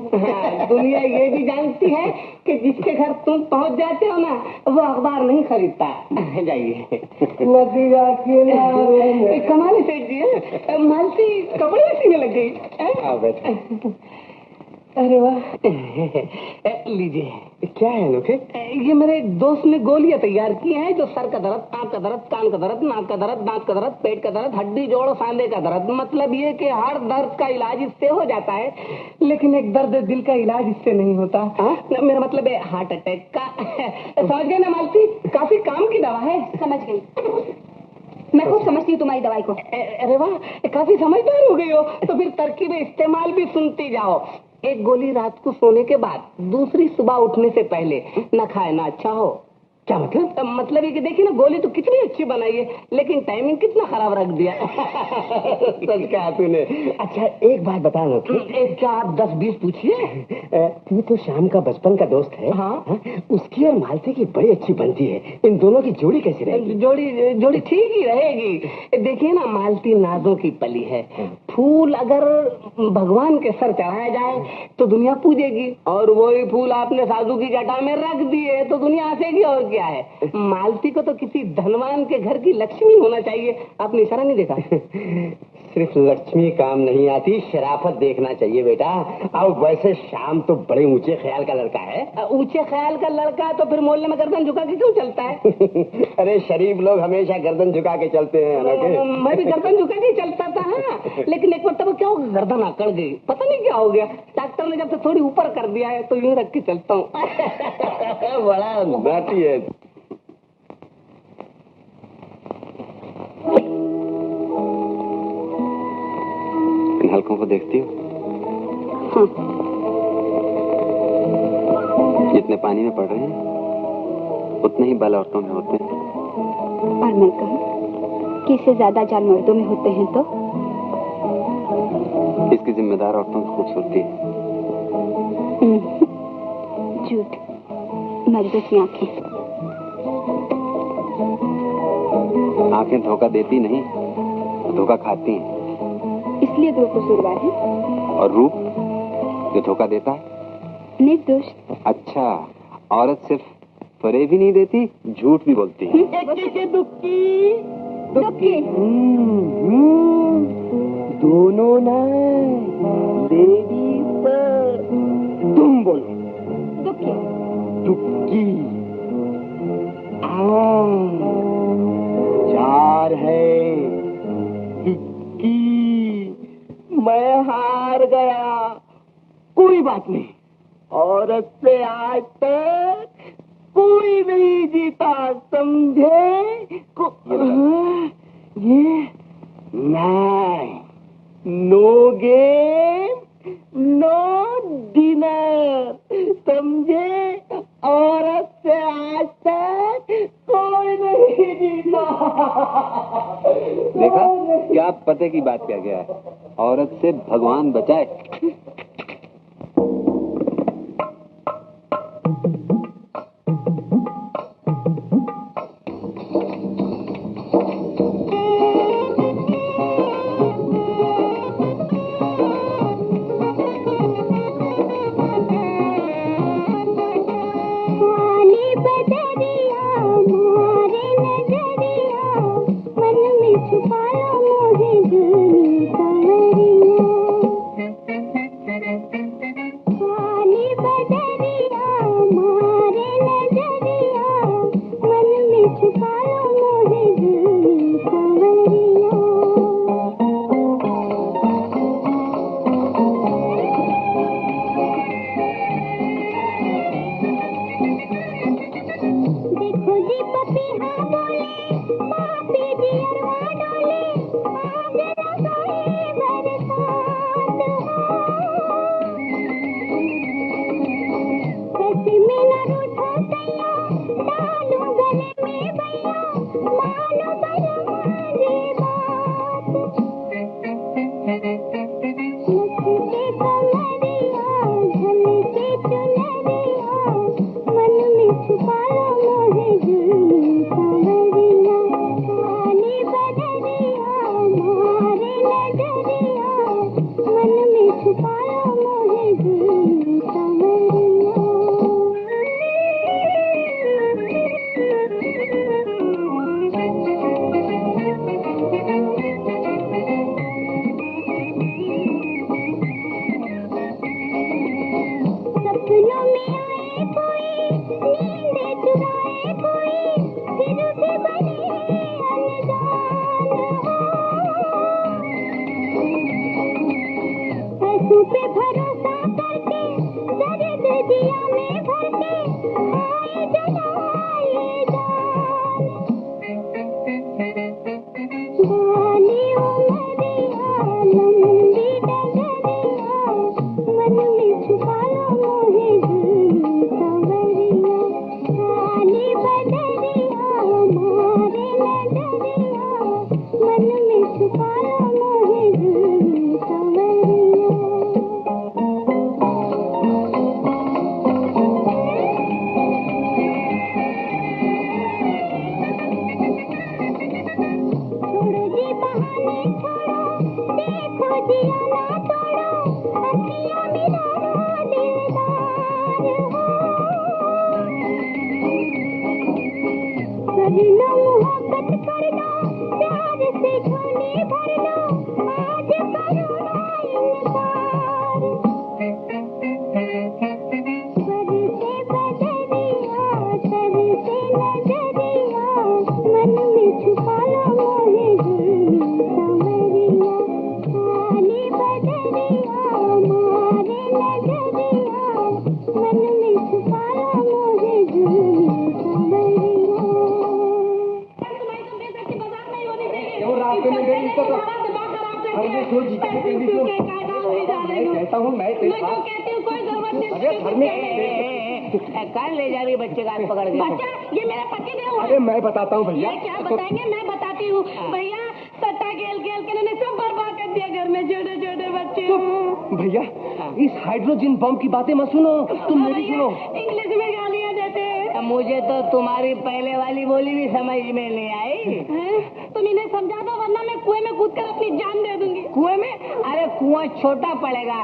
दुनिया ये भी जानती है कि जिसके घर तुम पहुंच जाते हो ना वो अखबार नहीं खरीदता। जाइए। नदिया किनारे कमाल सेठ जी, मालती कपड़े सीने लग गई। अरे वाह। लीजिए। क्या है अनोखे? ये मेरे एक दोस्त ने गोलियां तैयार की हैं जो सर का दर्द, आंख का दर्द, कान का दर्द, नाक का दर्द, दांत का दर्द, पेट का दर्द, हड्डी जोड़ सांधे का दर्द। मतलब ये कि हर दर्द का इलाज इससे हो जाता है, लेकिन एक दर्द दिल का इलाज इससे नहीं होता। मेरा मतलब है हार्ट अटैक का। समझ गए ना मालती? काफी काम की दवा है। समझ गई, मैं खूब समझती हूँ तुम्हारी दवाई को। अरे वाह, काफी समझदार हो गई हो। तो फिर तरकीब इस्तेमाल भी सुनती जाओ। एक गोली रात को सोने के बाद, दूसरी सुबह उठने से पहले। न खाए ना अच्छा हो। क्या मतलब? मतलब ये कि देखिए ना, गोली तो कितनी अच्छी बनाई है, लेकिन टाइमिंग कितना खराब रख दिया। सच कहा तूने। अच्छा एक बात बता लो, क्या आप 10-20 पूछिए। तू तो शाम का बचपन का दोस्त है। हाँ? उसकी और मालती की बड़ी अच्छी बनती है। इन दोनों की जोड़ी कैसी रहेगी? जोड़ी ठीक ही रहेगी। देखिए ना, मालती नाजों की पली है। फूल अगर भगवान के सर चढ़ाया जाए तो दुनिया पूजेगी, और वही फूल आपने साधु की जटा में रख दिए तो दुनिया हंसेगी। और क्या है, मालती को तो किसी धनवान के घर की लक्ष्मी होना चाहिए। आपने इशारा नहीं देखा? सिर्फ लक्ष्मी काम नहीं आती, शराफत देखना चाहिए बेटा। और वैसे शाम तो बड़े ऊंचे ख्याल का लड़का है। ऊंचे ख्याल का लड़का तो फिर मोहल्ले में गर्दन झुका के क्यों चलता है? अरे शरीफ लोग हमेशा गर्दन झुका के चलते हैं। मैं भी गर्दन झुका के चलता था। हाँ, लेकिन एक वक्त क्या हो, गर्दन अकड़ गई, पता नहीं क्या हो गया। डॉक्टर ने जब से थोड़ी ऊपर कर दिया है तो यूं रख के चलता हूँ। बड़ा नाटी है। इन हल्कों को देखती हो? हाँ। जितने पानी में पड़ रहे हैं उतने ही बल औरतों में होते हैं। और मैं कहूँ कि इससे ज्यादा जान मर्दों में होते हैं तो? इसकी जिम्मेदार औरतों की खूबसूरती है। झूठ, मर्दों की आंखें। आंखें धोखा देती नहीं, धोखा खाती हैं। इसलिए दो कसूरवार है। और रूप जो धोखा देता है? निर्दोष। अच्छा, औरत सिर्फ फरेब ही नहीं देती, झूठ भी बोलती है। दुक्की दोनों ना देवी पर। तुम बोलो। दुक्की। चार है दुक्की। मैं हार गया। कोई बात नहीं, औरत से आज तक कोई नहीं जीता, समझे? ये नो गेम नो डिनर, समझे? औरत से आज तक कोई नहीं जीता। देखा क्या पते की बात क्या गया है? औरत से भगवान बचाए। में भर के आए जलाए जान बाली उमरिया लंबी डगरिया मन में छुपा लो मोहे दिल संवरिया काली बदरिया मारे नजरिया मन में छुपा लो मोहे दिल संवरिया छोड़ो जी बहाने छोड़ो देखो जिया ना तोड़ो अखियां मिला लो दिलदार हो कर लो मोहब्बत कर लो प्यार से झोली भर लो आज करो ना इनकार बरसे बदरिया तरसे नजरिया मन में छुपा लो मोहे दिल संवरिया काली बदरिया मारे नजरिया मन में छुपा लो मोहे दिल संवरिया क्यों रास्ते में गई इसको तो अरे छोड़ जीते कहता हूँ मैं तेरे साथ अरे घर में कहाँ ले जा रही है बच्चे का हाथ पकड़ के? बच्चा ये मेरा पति देव है अरे मैं बताता हूँ भैया ये क्या बताएंगे मैं बताती हूँ भैया सट्टा खेल खेल के इन्होंने सब बर्बाद कर दिया घर में छोटे छोटे बच्चे भैया इस हाइड्रोजन बम की बातें मत सुनो तुम मेरी सुनो इंग्लिश में गालियाँ देते हैं मुझे तो तुम्हारी पहले वाली बोली भी समझ में नहीं आई। तुम इन्हें समझा दो वरना मैं कुएं में कूद कर अपनी जान दे दूंगी कुएं में? अरे कुआं छोटा पड़ेगा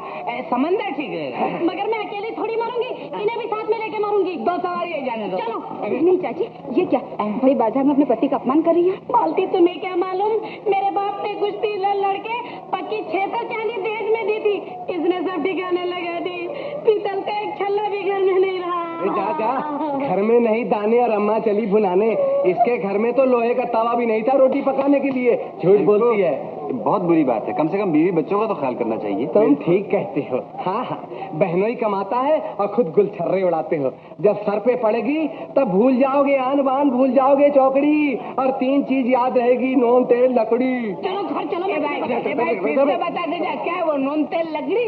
समंदर ठीक रहेगा। मगर मैं अकेली थोड़ी मरूंगी इन्हें भी साथ में लेके मरूंगी दो सवारी है जाने दो। चलो नहीं चाची ये क्या भाई बाजार में अपने पति का अपमान कर रही है। बाल्टी तुम्हें क्या मालूम मेरे बाप ने कुश्ती लड़के पक्की 600 चांदी देश में दी थी इसने सब ठिकाने लगा दी पीतल का एक छल्ला भी घर में नहीं रहा। जा घर में नहीं दाने और अम्मा चली भुनाने इसके घर में तो लोहे का तवा भी नहीं था रोटी पकाने के लिए झूठ बोलती है। बहुत बुरी बात है, कम से कम बीवी बच्चों का तो ख्याल करना चाहिए। तुम ठीक कहते हो। हाँ हाँ बहनों ही कमाता है और खुद गुलछर्रे उड़ाते हो। जब सर पे पड़ेगी तब भूल जाओगे आन बान भूल जाओगे चौकड़ी और 3 चीज याद रहेगी नून तेल लकड़ी। चलो घर चलो बता दे क्या है वो नून तेल लकड़ी।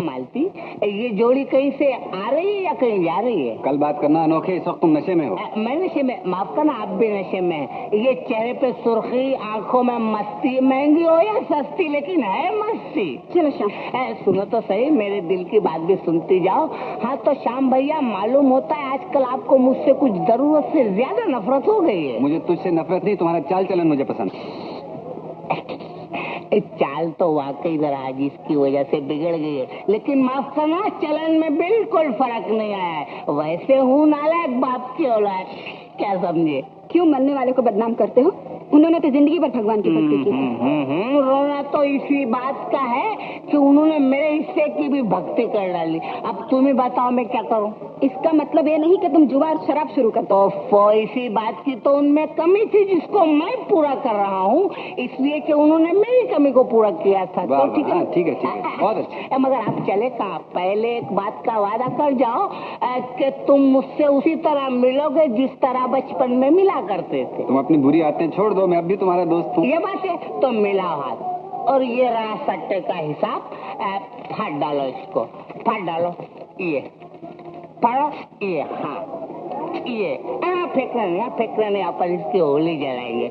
मालती ये जोड़ी कहीं से आ रही है या कहीं जा रही है? कल बात करना अनोखे, इस वक्त तुम नशे में हो। मैं नशे में? माफ करना आप भी नशे में हैं। ये चेहरे पे सुर्खी आंखों में मस्ती महंगी हो या सस्ती लेकिन है मस्ती। चलो शाम सुनो तो सही मेरे दिल की बात भी सुनती जाओ। हाँ तो श्याम भैया मालूम होता है आजकल आपको मुझसे कुछ जरूरत से ज्यादा नफरत हो गई है। मुझे तुझसे नफरत नहीं तुम्हारा चाल चलन मुझे पसंद। चाल तो वाकई जरा अजीज की वजह से बिगड़ गई है लेकिन माफ करना चलन में बिल्कुल फर्क नहीं आया है। वैसे हूँ नालायक बाप की औलाद क्या समझे? क्यों मरने वाले को बदनाम करते हो? उन्होंने तो जिंदगी भर भगवान की भक्ति की। रोना तो इसी बात का है कि उन्होंने मेरे हिस्से की भी भक्ति कर डाली। अब तुम ही बताओ मैं क्या करूं? इसका मतलब ये नहीं कि तुम जुआ और शराब शुरू कर दो। तो इसी बात की तो उनमें कमी थी जिसको मैं पूरा कर रहा हूँ इसलिए कि उन्होंने मेरी कमी को पूरा किया था। तो ठीक है ठीक है बहुत अच्छा। मगर आप चले कहाँ? पहले एक बात का वादा कर जाओ कि तुम मुझसे उसी तरह मिलोगे जिस तरह बचपन में मिला करते थे। तुम अपनी बुरी आदतें छोड़ दो, मैं अब भी तुम्हारा दोस्त हूँ। ये बात है तो मिलाओ हाथ और ये रहा सट्टे का हिसाब। फाड़ डालो इसको, फाड़ डालो ये फाड़ो ये। हाँ ये फेंकना नहीं अपन इसकी होली जलाएंगे।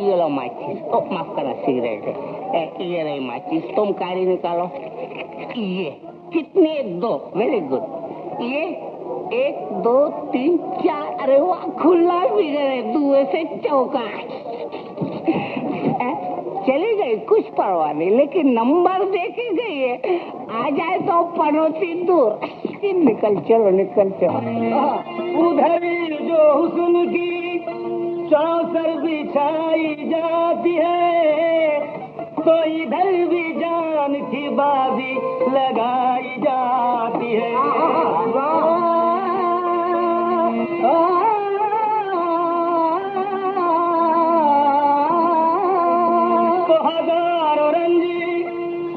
ये लो माचिस, माफ करना सिगरेट है। ये रही माचिस, तुम कारी निकालो। ये कितने? 2। Very good. ये 1 2 3 4। अरे वाह खुला फिगर है, 2 से चौका। चली गई कुछ परवाह नहीं लेकिन नंबर देके गई है। आ जाए तो पड़ोसी दूर। निकल चलो निकल चलो। उधर जो हुस्न की चौसर बिछाई जाती है तो इधर भी जान की बाजी लगाई जाती है। तो हजारों रंजी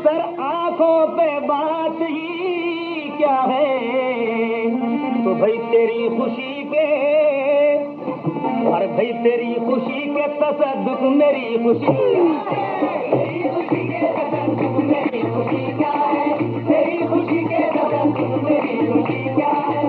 सर आंखों पे बात ही क्या है। भाई तेरी खुशी के, अरे भाई तेरी खुशी के तसद्दुक मेरी खुशी तेरी खुशी के तसद्दुक मेरी खुशी क्या है, तेरी खुशी के तसद्दुक मेरी खुशी क्या है।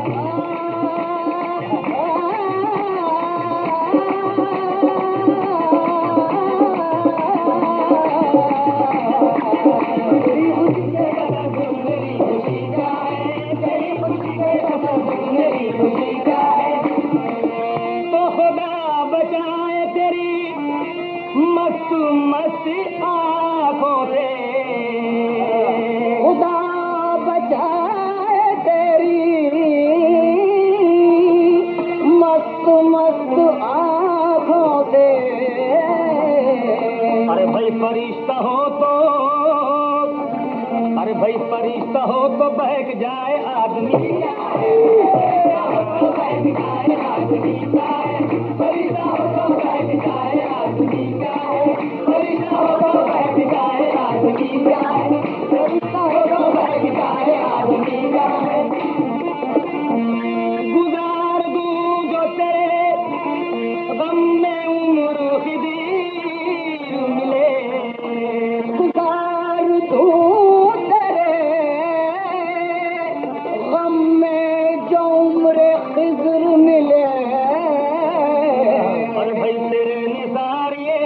मस्त आँखों से खुदा बचाए तेरी मस्त मस्त आँखों से। अरे भाई फरिश्ता हो तो, अरे भाई फरिश्ता हो तो बहक जाए आदमी, बहक जाए आदमी का है, फरिश्ता हो तो बहक जाए आदमी का है, फरिश्ता हो तो बहक जाए आदमी का है, फरिश्ता हो तो बहक जाए आदमी का है। गुजार दूं जो तेरे गम में उम्र खिदीर मिले, गुजार दूं तेरे गम में जो उम्र खिजर मिले। अरे भाई तेरे निसार ये,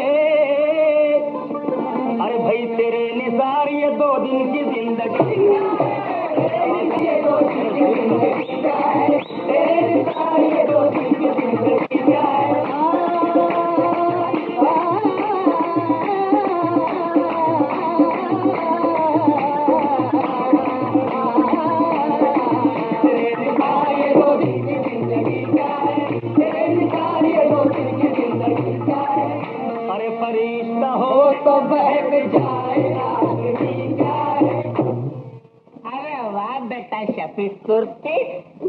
अरे भाई तेरे निसार ये 2 दिन की जिंदगी, ये 2 दिन की जिंदगी क्या है, तेरे निसार ये 2 दिन की जिंदगी क्या है। तेरे निसार ये 2 दिन की जिंदगी क्या है, तेरे निसार ये 2 दिन की जिंदगी क्या है। अरे फरिश्ता हो तो बहक जाए आदमी क्या है। अरे वाह बेटा शफीक कुर्ती,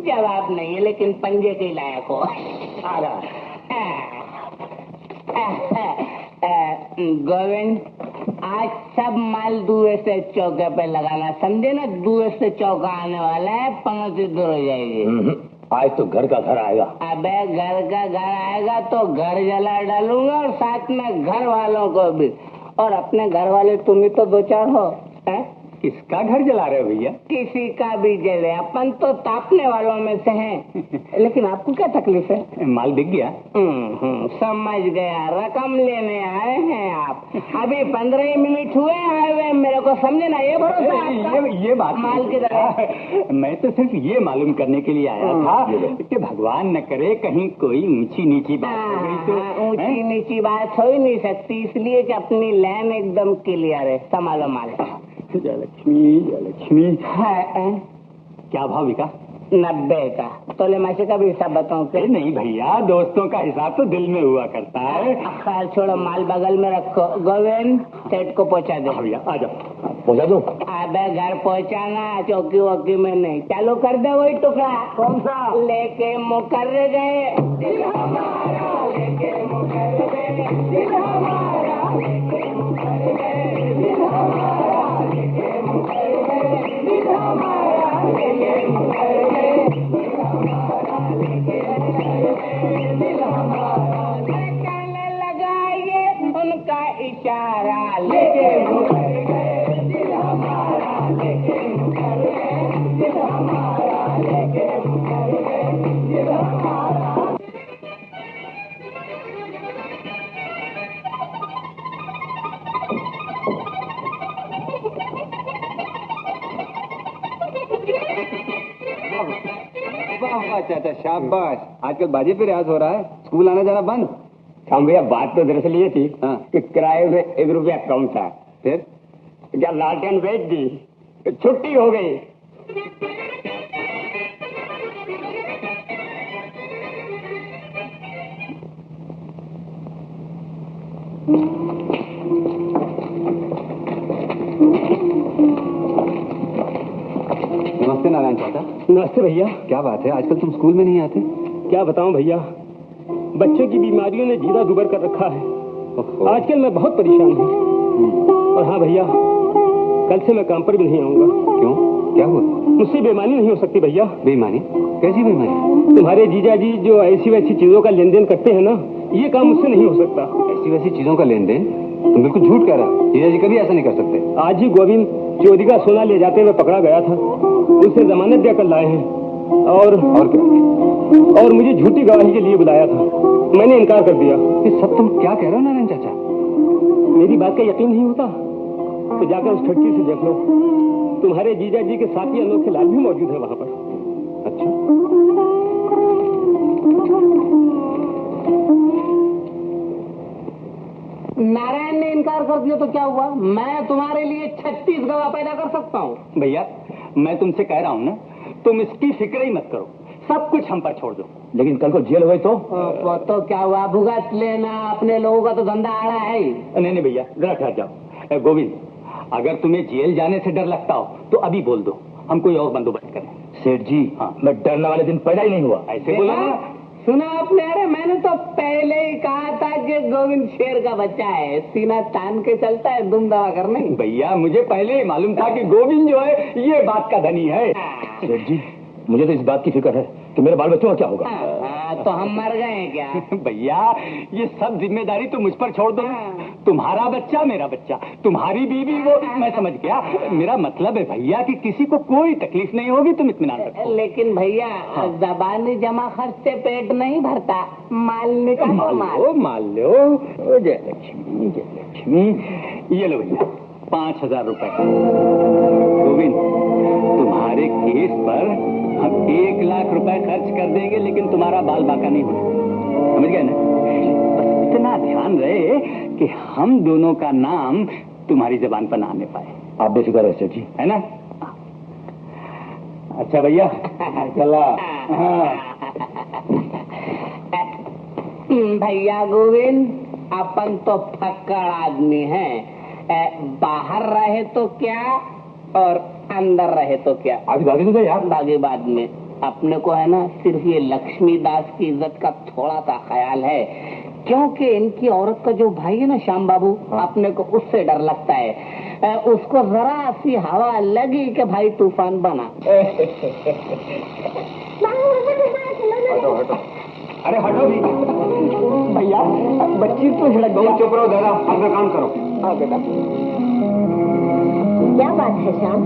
जवाब नहीं है लेकिन पंजे के लायक हो। गोविंद, आज सब माल दुए से चौके पे लगाना, समझे ना, दुए से चौका आने वाला है, पंगती दूर हो जाएगी। आज तो घर का घर आएगा। अबे घर का घर आएगा तो घर जला डालूंगा और साथ में घर वालों को भी, और अपने घर वाले तुम ही तो 2-4 हो। किसका घर जला रहे हो भैया? किसी का भी जले, अपन तो तापने वालों में से हैं। लेकिन आपको क्या तकलीफ है? माल बिक गया। समझ गया, रकम लेने आए हैं आप। अभी 15 मिनट हुए आए हुए, मेरे को समझे ना, ये भरोसा ये बात माल की तरह। मैं तो सिर्फ ये मालूम करने के लिए आया था कि भगवान न करे कहीं कोई ऊंची नीची बात हो गई तो। ऊंची नीची बात हो ही नहीं सकती, इसलिए कि अपनी लाइन एकदम क्लियर है। संभालो माल। जय लक्ष्मी है। क्या भाव बिका? 90 का। तोले मासे का भी हिसाब बताऊं क्या? नहीं भैया, दोस्तों का हिसाब तो दिल में हुआ करता है। खैर छोड़ो, माल बगल में रखो। गोविंद, सेठ को पहुंचा दो। भैया आ जाओ। पहुंचा दूं? अबे घर पहुंचाना, चौकी वौकी में नहीं। चालू कर दे वही टुकड़ा। कौन सा? लेके मुकर्रे गए, दिल हमारा लेके मुकर्रे गए, दिल हमारा लेके मुकर्रे गए, दिल हमारा लेके मुकर्रे गए, दिल हमारा लेके मुकर्रे गए, दिल हमारा लेके मुकर्रे गए, दिल हमारा चलने लगा ये उनका इशारा, लेके मुकर्रे गए, दिल हमारा लेके मुकर्रे गए, दिल हमारा लेके मुकर्रे गए, दिल हमारा। वाह चाचा, शाबाश। आजकल बाजे पे रियाज हो रहा है, स्कूल आना जाना बंद। हम भैया, बात तो दरअसल ये थी कि किराए में 1 रुपया कम था, फिर क्या लालटेन बेच दी, छुट्टी हो गई। नमस्ते नारायण चाचा। नमस्ते भैया। क्या बात है, आजकल तुम स्कूल में नहीं आते? क्या बताऊं भैया, बच्चे की बीमारियों ने जीरा दुबर कर रखा है। आजकल मैं बहुत परेशान हूँ। और हाँ भैया, कल से मैं काम पर भी नहीं आऊंगा। क्यों? क्या हुआ? मुझसे बेईमानी नहीं हो सकती भैया। बेईमानी? कैसी बेईमानी? तुम्हारे जीजा जी जो ऐसी वैसी चीजों का लेन देन करते हैं ना, ये काम मुझसे नहीं हो सकता। ऐसी वैसी चीजों का लेन देन? तुम बिल्कुल झूठ कह रहा हो। जीजा जी कभी ऐसा नहीं कर सकते। आज ही गोविंद चोरी का सोना ले जाते हुए पकड़ा गया था, उसे जमानत देकर लाए हैं। और क्या? और मुझे झूठी गवाही के लिए बुलाया था, मैंने इनकार कर दिया। ये सब तुम क्या कह रहे हो नारायण चाचा? मेरी बात का यकीन नहीं होता तो जाकर उस खिड़की से देख लो, तुम्हारे जीजा जी के साथी अनोखे लाल भी मौजूद है वहां पर। अच्छा, नारायण ने इनकार कर दिया तो क्या हुआ? मैं तुम्हारे लिए 36 गवाह पैदा कर सकता हूँ। भैया मैं तुमसे कह रहा हूँ ना, तुम इसकी फिक्र ही मत करो, सब कुछ हम पर छोड़ दो। लेकिन कल को जेल हुए तो क्या हुआ? भुगत लेना, अपने लोगों का तो धंधा आड़ा है ही। नहीं भैया जरा ठहर जाओ। गोविंद, अगर तुम्हें जेल जाने से डर लगता हो तो अभी बोल दो, हम कोई और बंदोबस्त करें। सेठ जी, हाँ। मैं डरने वाले दिन पैदा ही नहीं हुआ। ऐसे बोला ना? सुना आपने? अरे मैंने तो पहले ही कहा था कि गोविंद शेर का बच्चा है, सीना तान के चलता है, दुम दवा कर नहीं। भैया मुझे पहले ही मालूम था कि गोविंद जो है ये बात का धनी है। सेठ जी, मुझे तो इस बात की फिक्र है कि मेरे बाल बच्चों का क्या होगा। तो हम मर गए हैं क्या? भैया ये सब जिम्मेदारी तो मुझ पर छोड़ दो। तुम्हारा बच्चा मेरा बच्चा, तुम्हारी बीवी वो, मैं समझ गया। मेरा मतलब है भैया कि किसी को कोई तकलीफ नहीं होगी, तुम इत्मीनान रखो। लेकिन भैया जबानी जमा खर्च से पेट नहीं भरता, माल निकालो। मान लो। जय लक्ष्मी जय लक्ष्मी। ये लो भैया 5000 रुपए। गोविंद, तुम्हारे केस पर हम 1 लाख रुपए खर्च कर देंगे, लेकिन तुम्हारा बाल बाका नहीं होगा, समझ गए ना? बस इतना ध्यान रहे कि हम दोनों का नाम तुम्हारी जबान पर ना आने पाए। आप बेफिक्र है सेठ जी, है ना? अच्छा भैया चला। भैया गोविंद, अपन तो फक्कड़ आदमी हैं, बाहर रहे तो क्या और अंदर रहे तो क्या। आगे भागे तो यार। भागे बाद में अपने को है ना, सिर्फ ये लक्ष्मी दास की इज्जत का थोड़ा सा ख्याल है, क्योंकि इनकी औरत का जो भाई है ना श्याम बाबू, अपने को उससे डर लगता है। उसको जरा सी हवा लगी कि भाई तूफान बना। हटो हटो। अरे हटो भी भैया, बच्ची तो झड़क गया। चुप रहो दादा, अपना काम करो। हाँ बेटा। क्या बात है श्याम,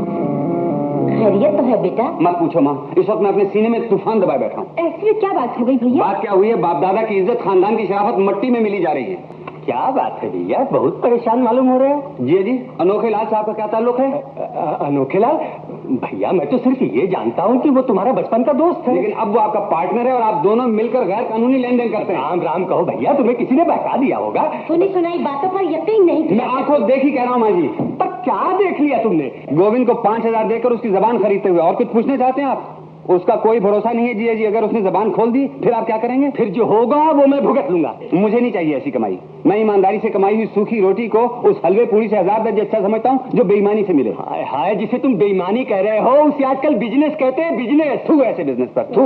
खैरियत तो है बेटा? मत पूछो माँ, इस वक्त मैं अपने सीने में तूफान दबाए बैठा हूँ। ऐसी क्या बात हो गई भैया? बात क्या हुई है? बाप दादा की इज्जत, खानदान की शराफत मट्टी में मिली जा रही है। क्या बात है भैया, बहुत परेशान मालूम हो रहे हो। जी जी, अनोखे लाल साहब का क्या ताल्लुक है? अनोखे लाल? भैया मैं तो सिर्फ ये जानता हूँ कि वो तुम्हारा बचपन का दोस्त है। लेकिन अब वो आपका पार्टनर है और आप दोनों मिलकर गैर कानूनी लेन देन करते हैं। राम राम कहो भैया, तुम्हें किसी ने बहका दिया होगा। सुनी सुनाई बातों पर यकीन नहीं मैं आंखों देखी कह रहा हूँ माँ जी। पर क्या देख लिया तुमने? गोविंद को 5000 देकर उसकी जबान खरीदते हुए, और कुछ पूछने चाहते हैं आप? उसका कोई भरोसा नहीं है जी जी, अगर उसने जबान खोल दी फिर आप क्या करेंगे? फिर जो होगा वो मैं भुगत लूंगा। मुझे नहीं चाहिए ऐसी कमाई। मैं ईमानदारी से कमाई हुई सूखी रोटी को उस हलवे पूरी से 1000 दर्जे अच्छा समझता हूँ जो बेईमानी से मिले। हाय हाय, जिसे तुम बेईमानी कह रहे हो उसे आजकल बिजनेस कहते हैं। बिजनेस थू ऐसे बिजनेस पर थू।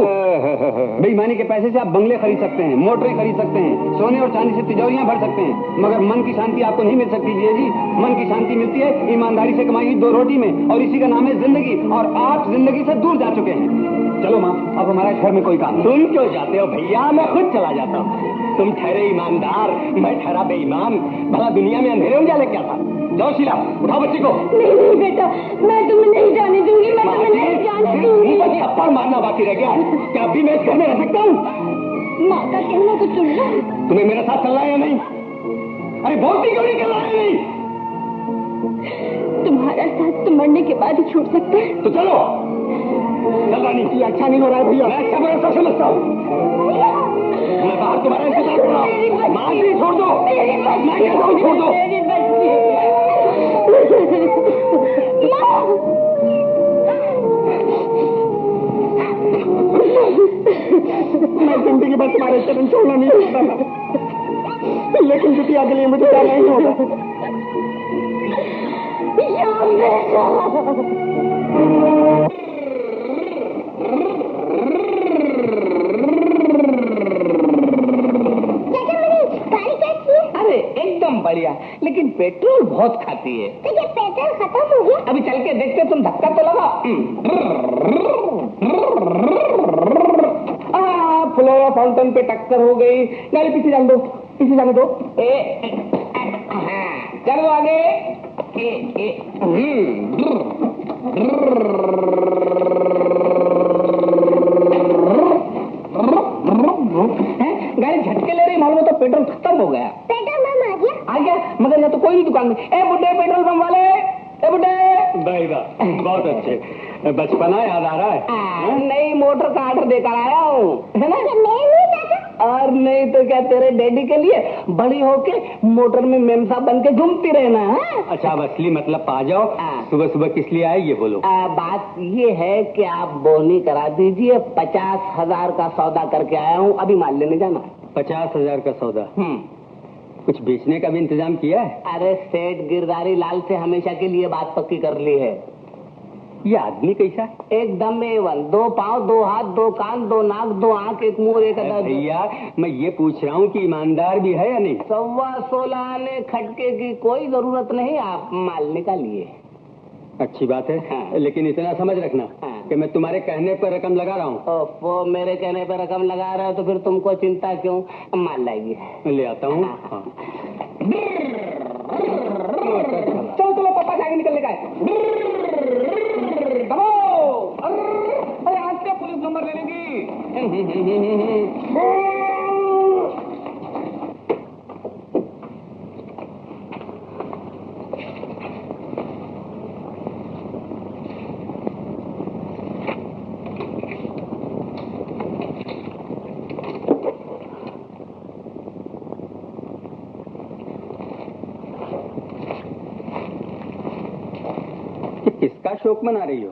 बेईमानी के पैसे से आप बंगले खरीद सकते हैं, मोटरें खरीद सकते हैं, सोने और चांदी से तिजोरियां भर सकते हैं, मगर मन की शांति आपको नहीं मिल सकती जी। मन की शांति मिलती है ईमानदारी से कमाई हुई 2 रोटी में, और इसी का नाम है जिंदगी। और आप जिंदगी से दूर जा चुके हैं। चलो माँ, अब हमारे घर में कोई काम नहीं। तुम क्यों जाते हो भैया? मैं खुद चला जाता हूँ। तुम ठहरे ईमानदार, मैं ठहरा बेईमान। भला दुनिया में अंधेरे उजाले क्या था? जाओ शीला, उठाओ बच्ची को। नहीं नहीं बेटा, मैं तुम्हें नहीं जाने दूंगी, मैं तुम्हें नहीं जाने दूंगी। थप्पड़ मारना बाकी रह गया। क्या अभी मैं इस घर में रह सकता हूँ? माँ का कहना तो सुन लो। तुम्हें मेरे साथ चलना है या नहीं? अरे बोलती क्यों नहीं, चलना है या नहीं? तुम्हारा साथ तो मरने के बाद ही छूट सकता है। तो चलो। चल रानी, ये अच्छा नहीं हो रहा है भैया। मैं अच्छा बुरा सब समझता हूँ। मैं बाहर तुम्हारा इंतजार कर रहा हूँ। माँ जी छोड़ दो, मैं कहता हूँ छोड़ दो। मैं जिंदगी भर तुम्हारे चरण छोड़ना नहीं चाहता, लेकिन बिटिया के लिए मुझे जाना ही होगा। लिया, लेकिन पेट्रोल बहुत खाती है। तो ये पेट्रोल खत्म हो गया? अभी चल के देखते, तुम धक्का तो लगाओ। फ्लोरा फाउंटेन पे टक्कर हो गई। गाड़ी पीछे जाने दो, पीछे जाने दो। चलो आगे। गाड़ी झटके ले रही, मालूम तो पेट्रोल खत्म हो गया। पेट्रोल पंप आ गया? आ गया, मगर यहाँ तो कोई नहीं दुकान में। ए बुड्ढे पेट्रोल पंप वाले, ए बुड्ढे। भाई वाह, बहुत अच्छे, बचपना याद आ रहा है। नई मोटर का ऑर्डर देकर आया हूँ, है ना? नहीं चाचा। और नहीं तो क्या, तेरे डैडी के लिए बड़ी होके मोटर में मेमसा बन के घूमती रहना है। अच्छा, अब असली मतलब आ जाओ। सुबह सुबह किस लिए आए ये बोलो। बात ये है कि आप बोनी करा दीजिए। 50,000 का सौदा करके आया हूँ, अभी माल लेने जाना। 50,000 का सौदा? कुछ बेचने का भी इंतजाम किया है? अरे सेठ गिरधारी लाल से हमेशा के लिए बात पक्की कर ली है। ये आदमी कैसा है? एकदम A1, 2 पाँव, 2 हाथ, 2 कान, 2 नाक, 2 आंख, 1 मुंह, 1 अदा। भैया मैं ये पूछ रहा हूँ कि ईमानदार भी है या नहीं? 16.25 आने खटके की कोई जरूरत नहीं, आप माल निकालिए। अच्छी बात है, लेकिन इतना समझ रखना कि मैं तुम्हारे कहने पर रकम लगा रहा हूँ। वो मेरे कहने पर रकम लगा रहा है तो फिर तुमको चिंता क्यों? माल लाइए। ले आता हूँ। चलो चलो, पापा से आगे निकलने का है। अरे आज से पुलिस नंबर ले लेंगी। किसका शोक मना रही हो?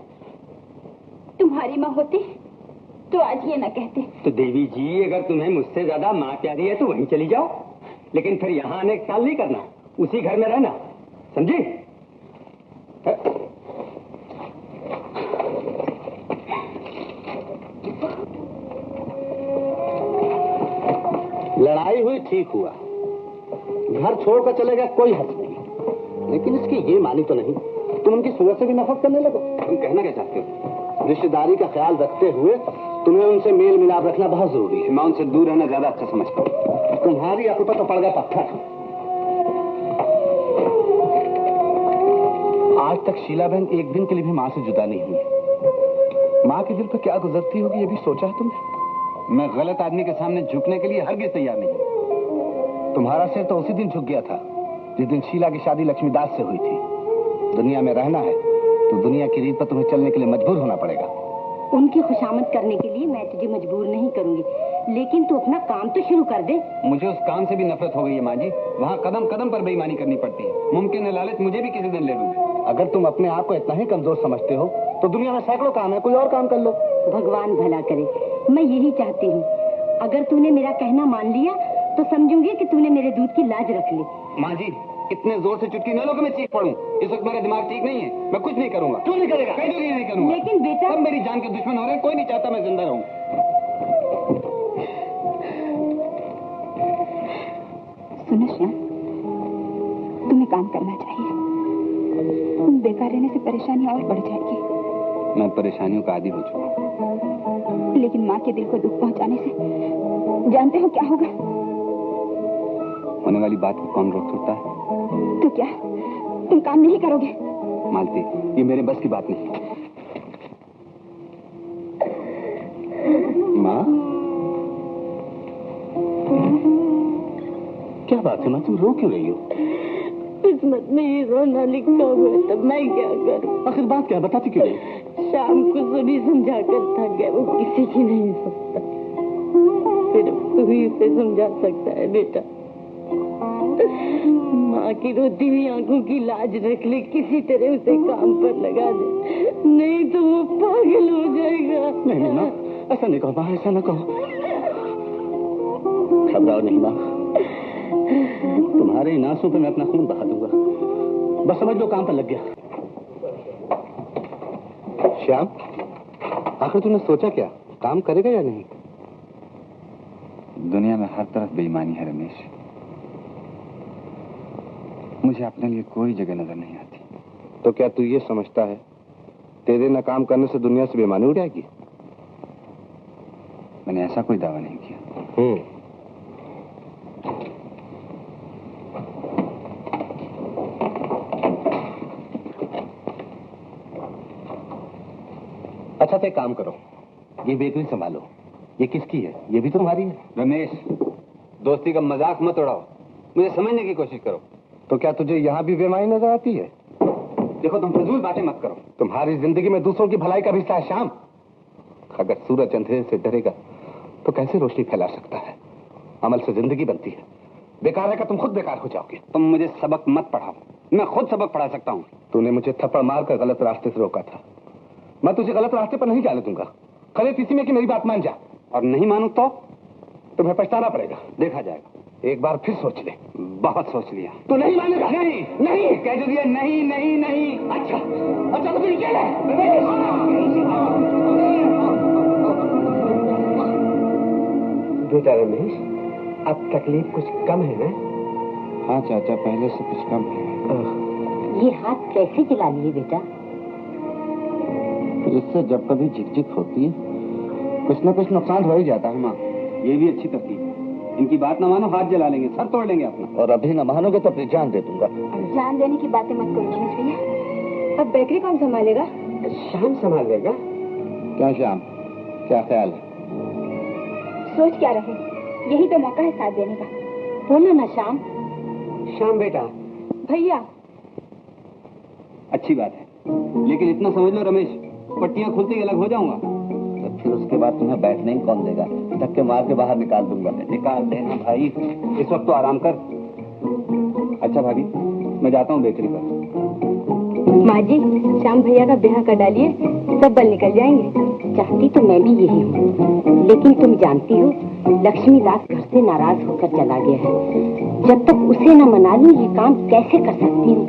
तुम्हारी माँ होती तो आज ये न कहते। तो देवी जी, अगर तुम्हें मुझसे ज्यादा माँ प्यारी है तो वहीं चली जाओ, लेकिन फिर यहाँ आने का ख्याल नहीं करना, उसी घर में रहना, समझी? लड़ाई हुई, ठीक हुआ। घर छोड़कर चले गए, कोई हर्ज नहीं, लेकिन इसकी ये मानी तो नहीं तुम उनकी सूरत से भी नफरत करने लगो। तुम कहना क्या चाहते हो? रिश्तेदारी का ख्याल रखते हुए तुम्हें उनसे मेल मिलाप रखना बहुत जरूरी है। मैं उनसे दूर रहना ज्यादा अच्छा समझता हूँ। तुम्हारी अकल पर तो पड़ गया पत्थर। आज तक शीला बहन एक दिन के लिए भी माँ से जुदा नहीं हुई। माँ के दिल पर क्या गुजरती होगी ये भी सोचा है तुमने? मैं गलत आदमी के सामने झुकने के लिए हरगिज तैयार नहीं। तुम्हारा सिर तो उसी दिन झुक गया था जिस दिन शीला की शादी लक्ष्मीदास से हुई थी। दुनिया में रहना है तो दुनिया की रीत पर तुम्हें चलने के लिए मजबूर होना पड़ेगा। उनकी खुशामद करने के लिए मैं तुझे मजबूर नहीं करूंगी, लेकिन तू अपना काम तो शुरू कर दे। मुझे उस काम से भी नफरत हो गई है माँ जी। वहाँ कदम कदम पर बेईमानी करनी पड़ती है। मुमकिन है लालच मुझे भी किसी दिन ले लूंगी। अगर तुम अपने आप को इतना ही कमजोर समझते हो तो दुनिया में सैकड़ों काम है, कोई और काम कर लो। भगवान भला करे, मैं यही चाहती हूँ। अगर तूने मेरा कहना मान लिया तो समझूंगी कि तूने मेरे दूध की लाज रख ली। माँ जी, इतने जोर से चुटकी न लो कि मैं चीख पड़ूं। इस वक्त मेरा दिमाग ठीक नहीं है, मैं कुछ नहीं करूंगा। क्यों नहीं करेगा? कहीं नहीं करूंगा। लेकिन बेटा, सब मेरी जान के दुश्मन हो रहे हैं, कोई नहीं चाहता मैं जिंदा रहूं। सुनो श्याम, तुम्हें काम करना चाहिए। बेकार रहने से परेशानी और बढ़ जाएगी। मैं परेशानियों का आदी हो चुका। लेकिन माँ के दिल को दुख पहुंचाने से जानते हो क्या होगा? होने वाली बात को कौन रोक सकता है? तो क्या तुम काम नहीं करोगे? मालती, ये मेरे बस की बात नहीं। माँ, क्या बात है माँ, तुम रो क्यों रही हो? किस्मत में ये रोना लिखा हुआ है, तब मैं क्या करूं? आखिर बात क्या, बताती क्यों नहीं? शाम को सभी समझा कर थक गया, वो किसी की नहीं सुनता। सिर्फ तू ही उसे समझा सकता है बेटा। माँ की रोती हुई आंखों की लाज रख ले, किसी तरह उसे काम पर लगा दे, नहीं तो वो पागल हो जाएगा। नहीं माँ, ऐसा नहीं कहो माँ, ऐसा ना कहो। घबराओ नहीं माँ, तुम्हारे इन आंसुओं पे मैं अपना खून बहा दूंगा। बस समझ लो काम पर लग गया। श्याम, आखिर तूने सोचा क्या, काम करेगा या नहीं? दुनिया में हर तरफ बेईमानी है रमेश। मुझे अपने लिए कोई जगह नजर नहीं आती। तो क्या तू ये समझता है तेरे नाकाम करने से दुनिया से बेईमानी उड़ जाएगी? मैंने ऐसा कोई दावा नहीं किया। अच्छा तो एक काम करो, ये बेकरी संभालो। ये किसकी है? ये भी तुम्हारी है? रमेश, दोस्ती का मजाक मत उड़ाओ, मुझे समझने की कोशिश करो। तो क्या तुझे यहाँ भी बेईमानी नजर आती है? देखो तुम फजूल बातें मत करो। तुम्हारी जिंदगी में दूसरों की भलाई का हिस्सा है श्याम। अगर सूरज अंधेरे से डरेगा तो कैसे रोशनी फैला सकता है? अमल से जिंदगी बनती है। बेकार है कि तुम खुद बेकार हो जाओगे। तुम मुझे सबक मत पढ़ाओ, मैं खुद सबक पढ़ा सकता हूँ। तूने मुझे थप्पड़ मारकर गलत रास्ते से रोका था, मैं तुझे गलत रास्ते पर नहीं जाने दूंगा। खड़े इसी में कि मेरी बात मान जा। और नहीं मानू तो तुम्हें पछताना पड़ेगा। देखा जाएगा। एक बार फिर सोच ले। बहुत सोच लिया। तो नहीं मानेगा? नहीं नहीं कह दिया, नहीं नहीं नहीं। अच्छा अच्छा तो फिर ये ले। बेटा रमेश, अब तकलीफ कुछ कम है ना? हाँ चाचा, पहले से कुछ कम है। ये हाथ कैसे जला लिए बेटा? इससे जब कभी झिकझिक होती है कुछ न कुछ नुकसान हो ही जाता है माँ। ये भी अच्छी तरकीब है। इनकी बात न मानो, हाथ जला लेंगे, सर तोड़ लेंगे अपना। और अभी न मानोगे तो अपनी जान दे दूंगा। जान देने की बातें मत करो रमेश भैया। अब बेकरी कौन संभालेगा? श्याम संभाल लेगा। क्या श्याम, क्या ख्याल है? सोच क्या रहे, यही तो मौका है साथ देने का। बोलो ना श्याम। श्याम बेटा। भैया। अच्छी बात है, लेकिन इतना समझ लो रमेश, पट्टियां खुलते ही अलग हो जाऊंगा। तो फिर उसके बाद तुम्हें बैठने ही कौन देगा? धक्के मार के बाहर निकाल दूंगा। निकाल देना भाई, इस वक्त तो आराम कर। अच्छा भाभी, मैं जाता हूँ बेकरी पर। माँ जी, श्याम भैया का ब्याह कर डालिए, सब बल निकल जाएंगे। चाहती तो मैं भी यही हूँ, लेकिन तुम जानती हो लक्ष्मीदास घर से नाराज होकर चला गया है। जब तक उसे न मना लूं ये काम कैसे कर सकती हूँ?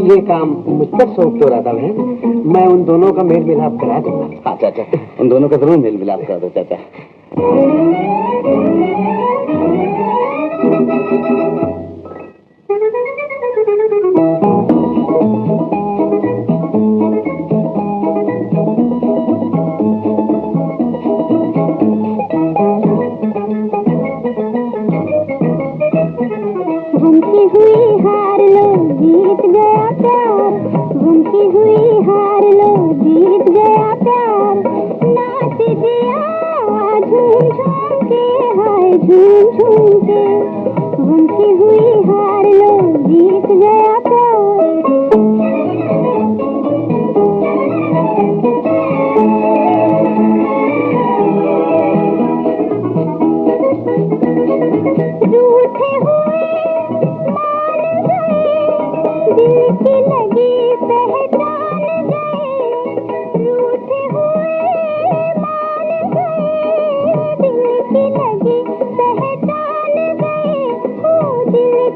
ये काम मुझ पर सौंप दो राधा बहन, मैं उन दोनों का मेल मिलाप करा दूंगा। हाँ चाचा, उन दोनों का जरूर मेल मिलाप करा दो चाचा। घूमती हुई हार लो जीत गया प्यार, घूमती हुई हार लो जीत गया प्यार। नाच दिया झूम झूम के, हाय झूम झूम के। घूमती हुई हार लो जीत गया प्यार। रूठे हुए मान गए, दिल की लगी पहचान गए। रूठे हुए मान गए, दिल की लगी पहचान गए। ओ दिल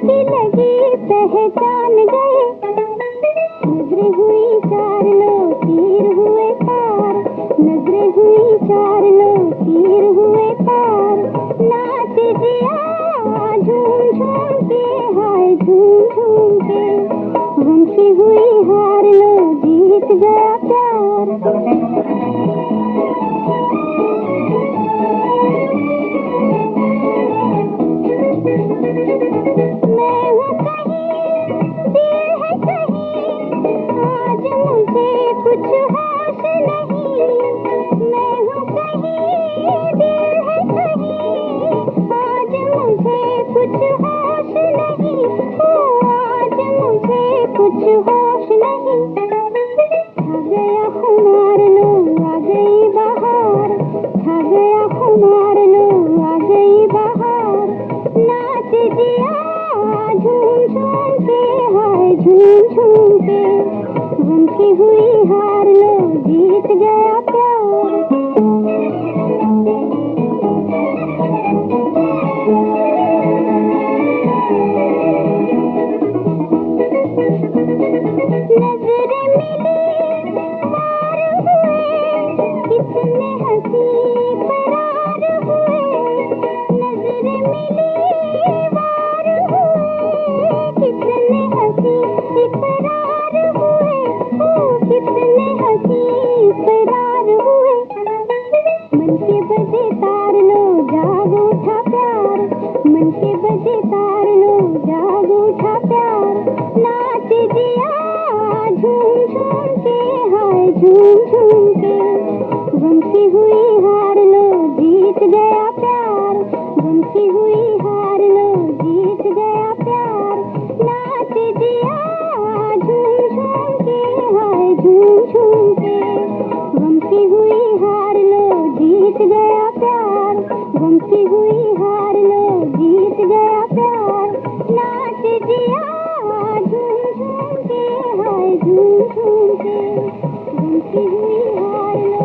गया प्यार, घूमती हुई हार लो जीत गया प्यार, नाच जिया झूम झूम के, हाय झूम झूम के, घूमती हुई हार लो।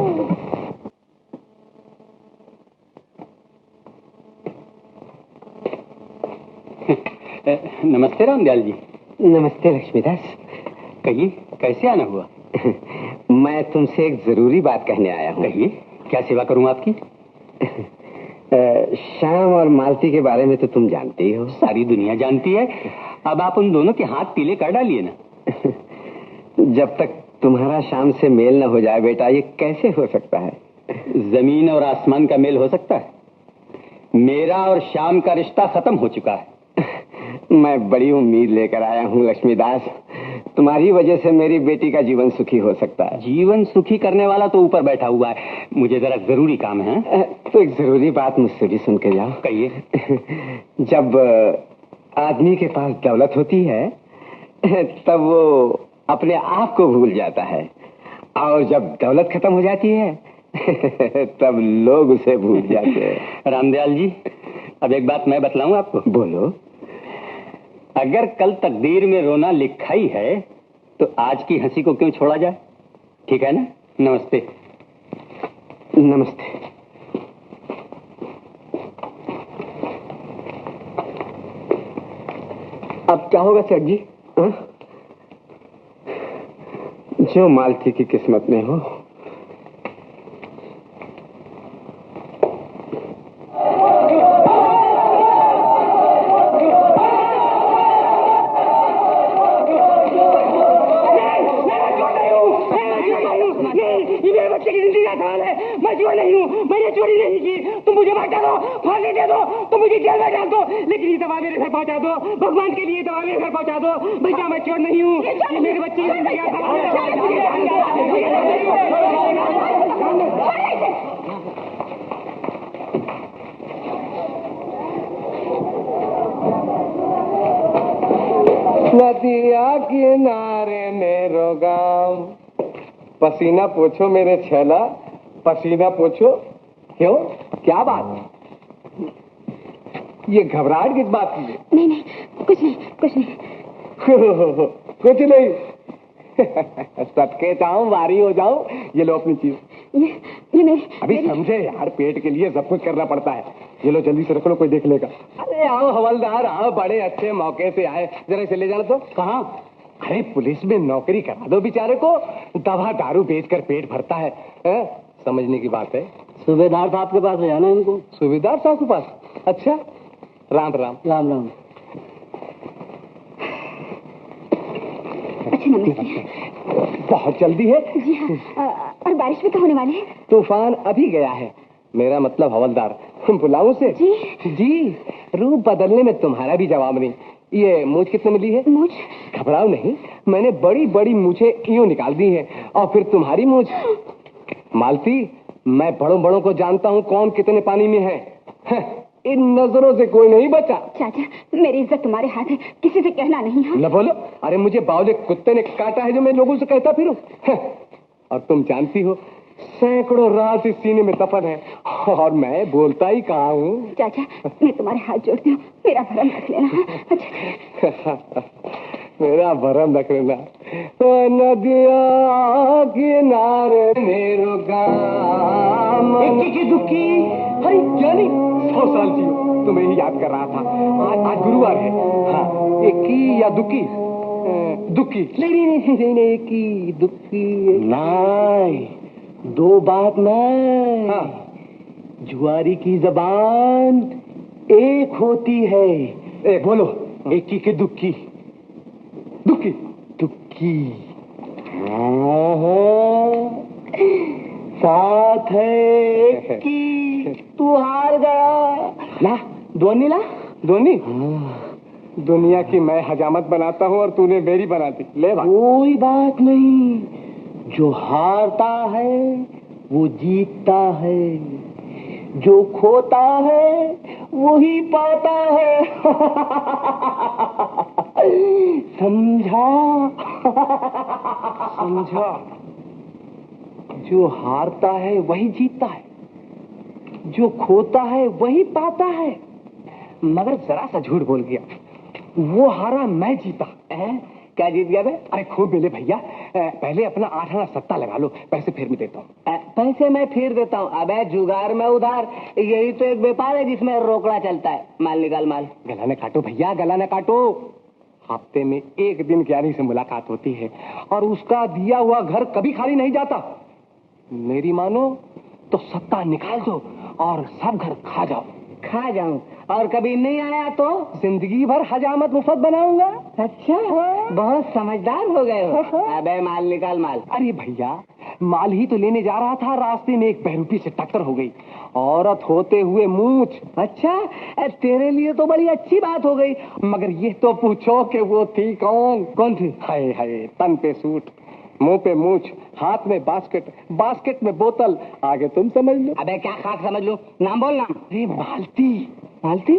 नमस्ते रामदयाल जी। नमस्ते लक्ष्मीदास। कहिए, कैसे आना हुआ? मैं तुमसे एक जरूरी बात कहने आया हूँ। कहिए, क्या सेवा करूँ आपकी? श्याम और मालती के बारे में तो तुम जानते ही हो। सारी दुनिया जानती है। अब आप उन दोनों के हाथ पीले कर डालिए ना। जब तक तुम्हारा श्याम से मेल न हो जाए बेटा, ये कैसे हो सकता है? जमीन और आसमान का मेल हो सकता है? मेरा और श्याम का रिश्ता खत्म हो चुका है। मैं बड़ी उम्मीद लेकर आया हूँ लक्ष्मीदास। तुम्हारी वजह से मेरी बेटी का जीवन सुखी हो सकता है। जीवन सुखी करने वाला तो ऊपर बैठा हुआ है। मुझे जरा जरूरी काम है। तो एक जरूरी बात मुझसे भी सुन के जाओ। कहिए। जब आदमी के पास दौलत होती है तब वो अपने आप को भूल जाता है, और जब दौलत खत्म हो जाती है तब लोग उसे भूल जाते हैं। रामदयाल जी, अब एक बात मैं बतलाऊं आपको। बोलो। अगर कल तकदीर में रोना लिखा ही है तो आज की हंसी को क्यों छोड़ा जाए? ठीक है ना? नमस्ते। नमस्ते। अब क्या होगा सेठ जी? जो मालती की किस्मत में हो। मैं चोर नहीं हूँ, मैंने चोरी नहीं की। तुम मुझे मार दो, फांसी दे दो, तुम मुझे जेल में डाल दो, लेकिन ये दवा मेरे घर पहुँचा दो। भगवान के लिए दवा मेरे घर पहुँचा दो। भैया मैं चोर नहीं हूँ, ये मेरे बच्चे की जिंदगी नदिया किनारे मेरो गाँव, पसीना पोछो मेरे छेला, पसीना पोछो। क्यों, क्या बात? ये घबराहट किस बात की है? नहीं नहीं, कुछ नहीं, कुछ नहीं। कुछ नहीं। सटके जाऊं, वारी हो जाऊं। ये लो अपनी चीज। ये मेरी अभी समझे यार, पेट के लिए सब कुछ करना पड़ता है। ये लो जल्दी से रख लो, कोई देख लेगा। अरे आओ हवलदार, आओ, बड़े अच्छे मौके से आए। जरा इसे ले जाना तो। कहाँ? अरे पुलिस में नौकरी करा दो बेचारे को, दवा दारू बेचकर पेट भरता है। समझने की बात है। सूबेदार साहब के पास ले जाना इनको। सूबेदार साहब के पास? अच्छा, राम राम। राम राम। अच्छा नमस्ते। बहुत जल्दी है? जी हाँ। और बारिश भी तो होने वाली है। तूफान अभी गया है। मेरा मतलब हवलदार, बुलाऊं से? जी जी। रूप बदलने में तुम्हारा भी जवाब नहीं। ये मूछ कितने मिली है? मूछ? घबराओ नहीं, मैंने बड़ी बड़ी मूछें यूं निकाल दी है। और फिर तुम्हारी मूछ। मालती, मैं बड़ों बड़ों को जानता हूँ कौन कितने पानी में है। इन नजरों से कोई नहीं बचा। चाचा, मेरी इज्जत तुम्हारे हाथ है, किसी से कहना नहीं। हाँ? न बोलो। अरे मुझे बावले कुत्ते ने काटा है जो मैं लोगों से कहता फिरूं। और तुम जानती हो, सैकड़ों रात इस सीने में दफन है, और मैं बोलता ही कहाँ हूँ। चाचा, मैं तुम्हारे हाथ जोड़ती हूँ, मेरा भरम रख लेना। अच्छा। मेरा भरम रख लेना। तो नदिया किनारे मेरो गाँव, की दुखी। अरे जानी, 100 साल जियो, तुम्हें ही याद कर रहा था। आज गुरुवार है। हाँ, एकी या दुखी? दुखी। नहीं, एकी दुखी नहीं, दो बात नहीं। हाँ। जुआरी की जबान एक होती है। बोलो, एकी के दुखी? दुखी दुखी। साथ है एकी, तू हार गया। ला दोनी, ला दोनी। दुनिया की मैं हजामत बनाता हूँ और तूने मेरी बना दी। ले भाई। कोई बात नहीं, जो हारता है वो जीतता है, जो खोता है वही पाता है। समझा? समझा? जो हारता है वही जीतता है, जो खोता है वही पाता है। मगर जरा सा झूठ बोल गया, वो हारा मैं जीता। क्या जीत गया बे? अरे खूब मिले भैया, पहले अपना 8 आना सट्टा लगा लो, पैसे फिर मैं देता हूँ। पैसे मैं फिर देता हूँ? अबे जुगाड़ में उधार, यही तो एक व्यापार है जिसमें रोकड़ा चलता है। माल निकाल माल। गला न काटो भैया, गला न काटो। हफ्ते में एक दिन ज्ञानी से मुलाकात होती है और उसका दिया हुआ घर कभी खाली नहीं जाता। मेरी मानो तो सट्टा निकाल दो और सब घर खा जाओ। खा जाऊं और कभी नहीं आया तो जिंदगी भर हजामत मुफ्त बनाऊंगा। अच्छा, बहुत समझदार हो गए हो। अबे माल निकाल माल। अरे भैया, माल ही तो लेने जा रहा था, रास्ते में एक बहरूपी से टक्कर हो गई, औरत होते हुए मूंछ। अच्छा, तेरे लिए तो बड़ी अच्छी बात हो गई। मगर ये तो पूछो कि वो थी कौन? कौन थी? हाय हाय, तन पे सूट, मुंह पे मूंछ, हाथ में बास्केट, बास्केट में बोतल, आगे तुम समझ लो। अबे क्या खाक समझ लो, नाम बोल नाम। अरे मालती। मालती?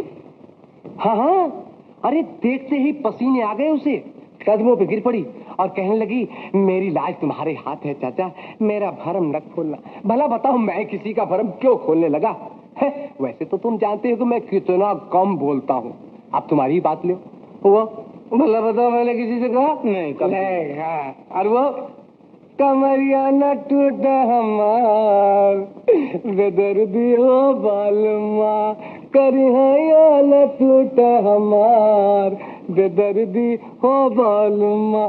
हाँ हाँ, अरे देखते ही पसीने आ गए उसे, कदमों पे गिर पड़ी और कहने लगी, मेरी लाज तुम्हारे हाथ है चाचा, मेरा भरम न खोलना। भला बताओ मैं किसी का भरम क्यों खोलने लगा है? वैसे तो तुम जानते हो कि मैं कितना कम बोलता हूँ। अब तुम्हारी बात लो। वो भला बताओ मैंने किसी से कहा? नहीं कहा। और वो कमरिया न टूटा हमार, बेदर्दी हो बालमा, करिया न टूटा हमार, बेदर्दी हो बालमा।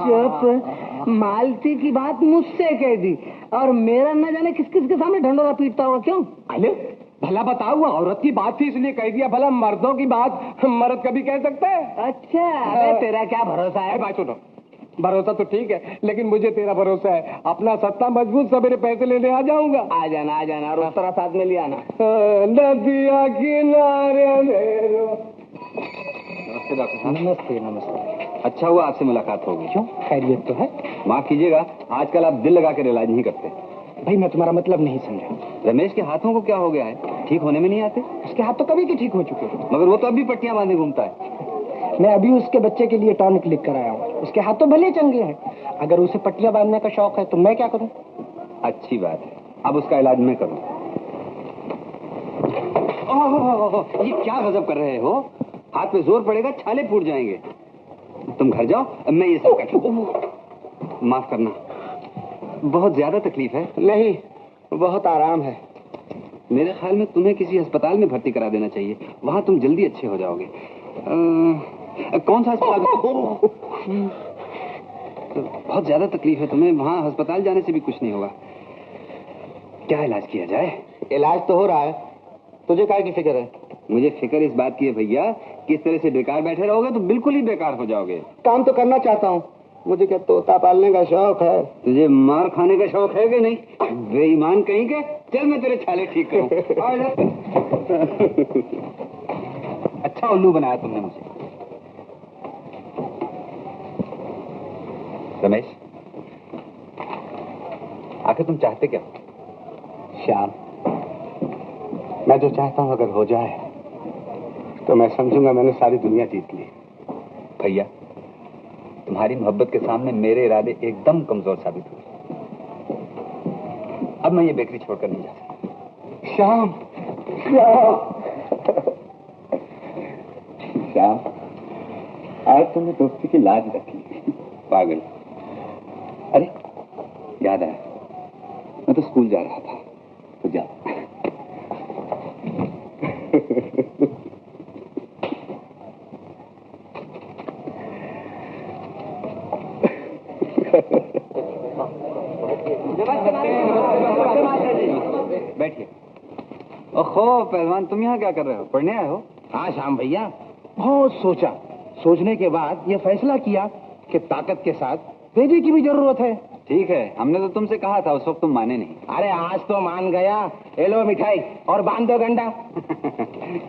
चुप, मालती की बात मुझसे कह दी और मेरा न जाने किस किस के सामने ढंडोरा पीटता हुआ क्यों? अरे भला बताओ, औरत की बात थी इसलिए कह दिया, भला मर्दों की बात मर्द कभी कह सकता है? अच्छा, अबे तेरा क्या भरोसा है? भाई सुनो, भरोसा तो ठीक है, लेकिन मुझे तेरा भरोसा है। अपना सत्ता मजबूत, सवेरे पैसे लेने आ जाऊंगा। आ जाना और उस तरह साथ में ले आना। नदिया किनारे। नमस्ते डॉक्टर साहब। नमस्ते नमस्ते। अच्छा हुआ आपसे मुलाकात हो गई। क्यों, खैरियत तो है? माफ कीजिएगा, आजकल आप दिल लगा कर इलाज नहीं करते। भाई मैं तुम्हारा मतलब नहीं समझा। रमेश के हाथों को क्या हो गया है? ठीक होने में नहीं आते? उसके हाथ तो कभी के ठीक हो चुके हैं। मगर वो तो अभी पट्टियां बांधे घूमता है। मैं अभी उसके बच्चे के लिए टॉनिक लिख कर आया हूँ। उसके हाथ तो भले चंगे हैं, अगर उसे पट्टियां बांधने का शौक है तो मैं क्या करूँ? अच्छी बात है, अब उसका इलाज मैं करूँ। ये क्या गजब कर रहे हो? हाथ पे जोर पड़ेगा, छाले फूट जाएंगे। तुम घर जाओ, मैं ये सब कर। माफ करना, बहुत ज्यादा तकलीफ है? नहीं, बहुत आराम है। मेरे ख्याल में तुम्हें किसी अस्पताल में भर्ती करा देना चाहिए, वहां तुम जल्दी अच्छे हो जाओगे। कौन सा अस्पताल? बहुत ज्यादा तकलीफ है तुम्हें, वहां अस्पताल जाने से भी कुछ नहीं होगा। क्या इलाज किया जाए? इलाज तो हो रहा है, तुझे काय की फिक्र है? मुझे फिक्र इस बात की है भैया, कि इस तरह से बेकार बैठे रहोगे तो बिल्कुल ही बेकार हो जाओगे। काम तो करना चाहता हूँ, मुझे क्या तोता पालने का शौक है? तुझे मार खाने का शौक है कि नहीं? बेईमान कहीं के। चल मैं तेरे छाले ठीक करूं। अच्छा उल्लू बनाया तुमने मुझे। रमेश, आखिर तुम चाहते क्या? श्याम, मैं जो चाहता हूँ अगर हो जाए तो मैं समझूंगा मैंने सारी दुनिया जीत ली। भैया, तुम्हारी मोहब्बत के सामने मेरे इरादे एकदम कमजोर साबित हुए। अब मैं ये बेकरी छोड़कर नहीं जा सकता। श्याम, श्याम, श्याम, आज तुमने दोस्ती की लाज रखी। पागल। अरे याद आया, मैं तो स्कूल जा रहा था, तो जा। बैठिए। ओहो पहलवान, तुम यहाँ क्या कर रहे हो? पढ़ने आए हो? हाँ श्याम भैया, बहुत सोचा, सोचने के बाद ये फैसला किया कि ताकत के साथ भेजे की भी जरूरत है। ठीक है, हमने तो तुमसे कहा था, उस वक्त तुम माने नहीं। अरे आज तो मान गया। ये लो मिठाई और बांध दो गंडा।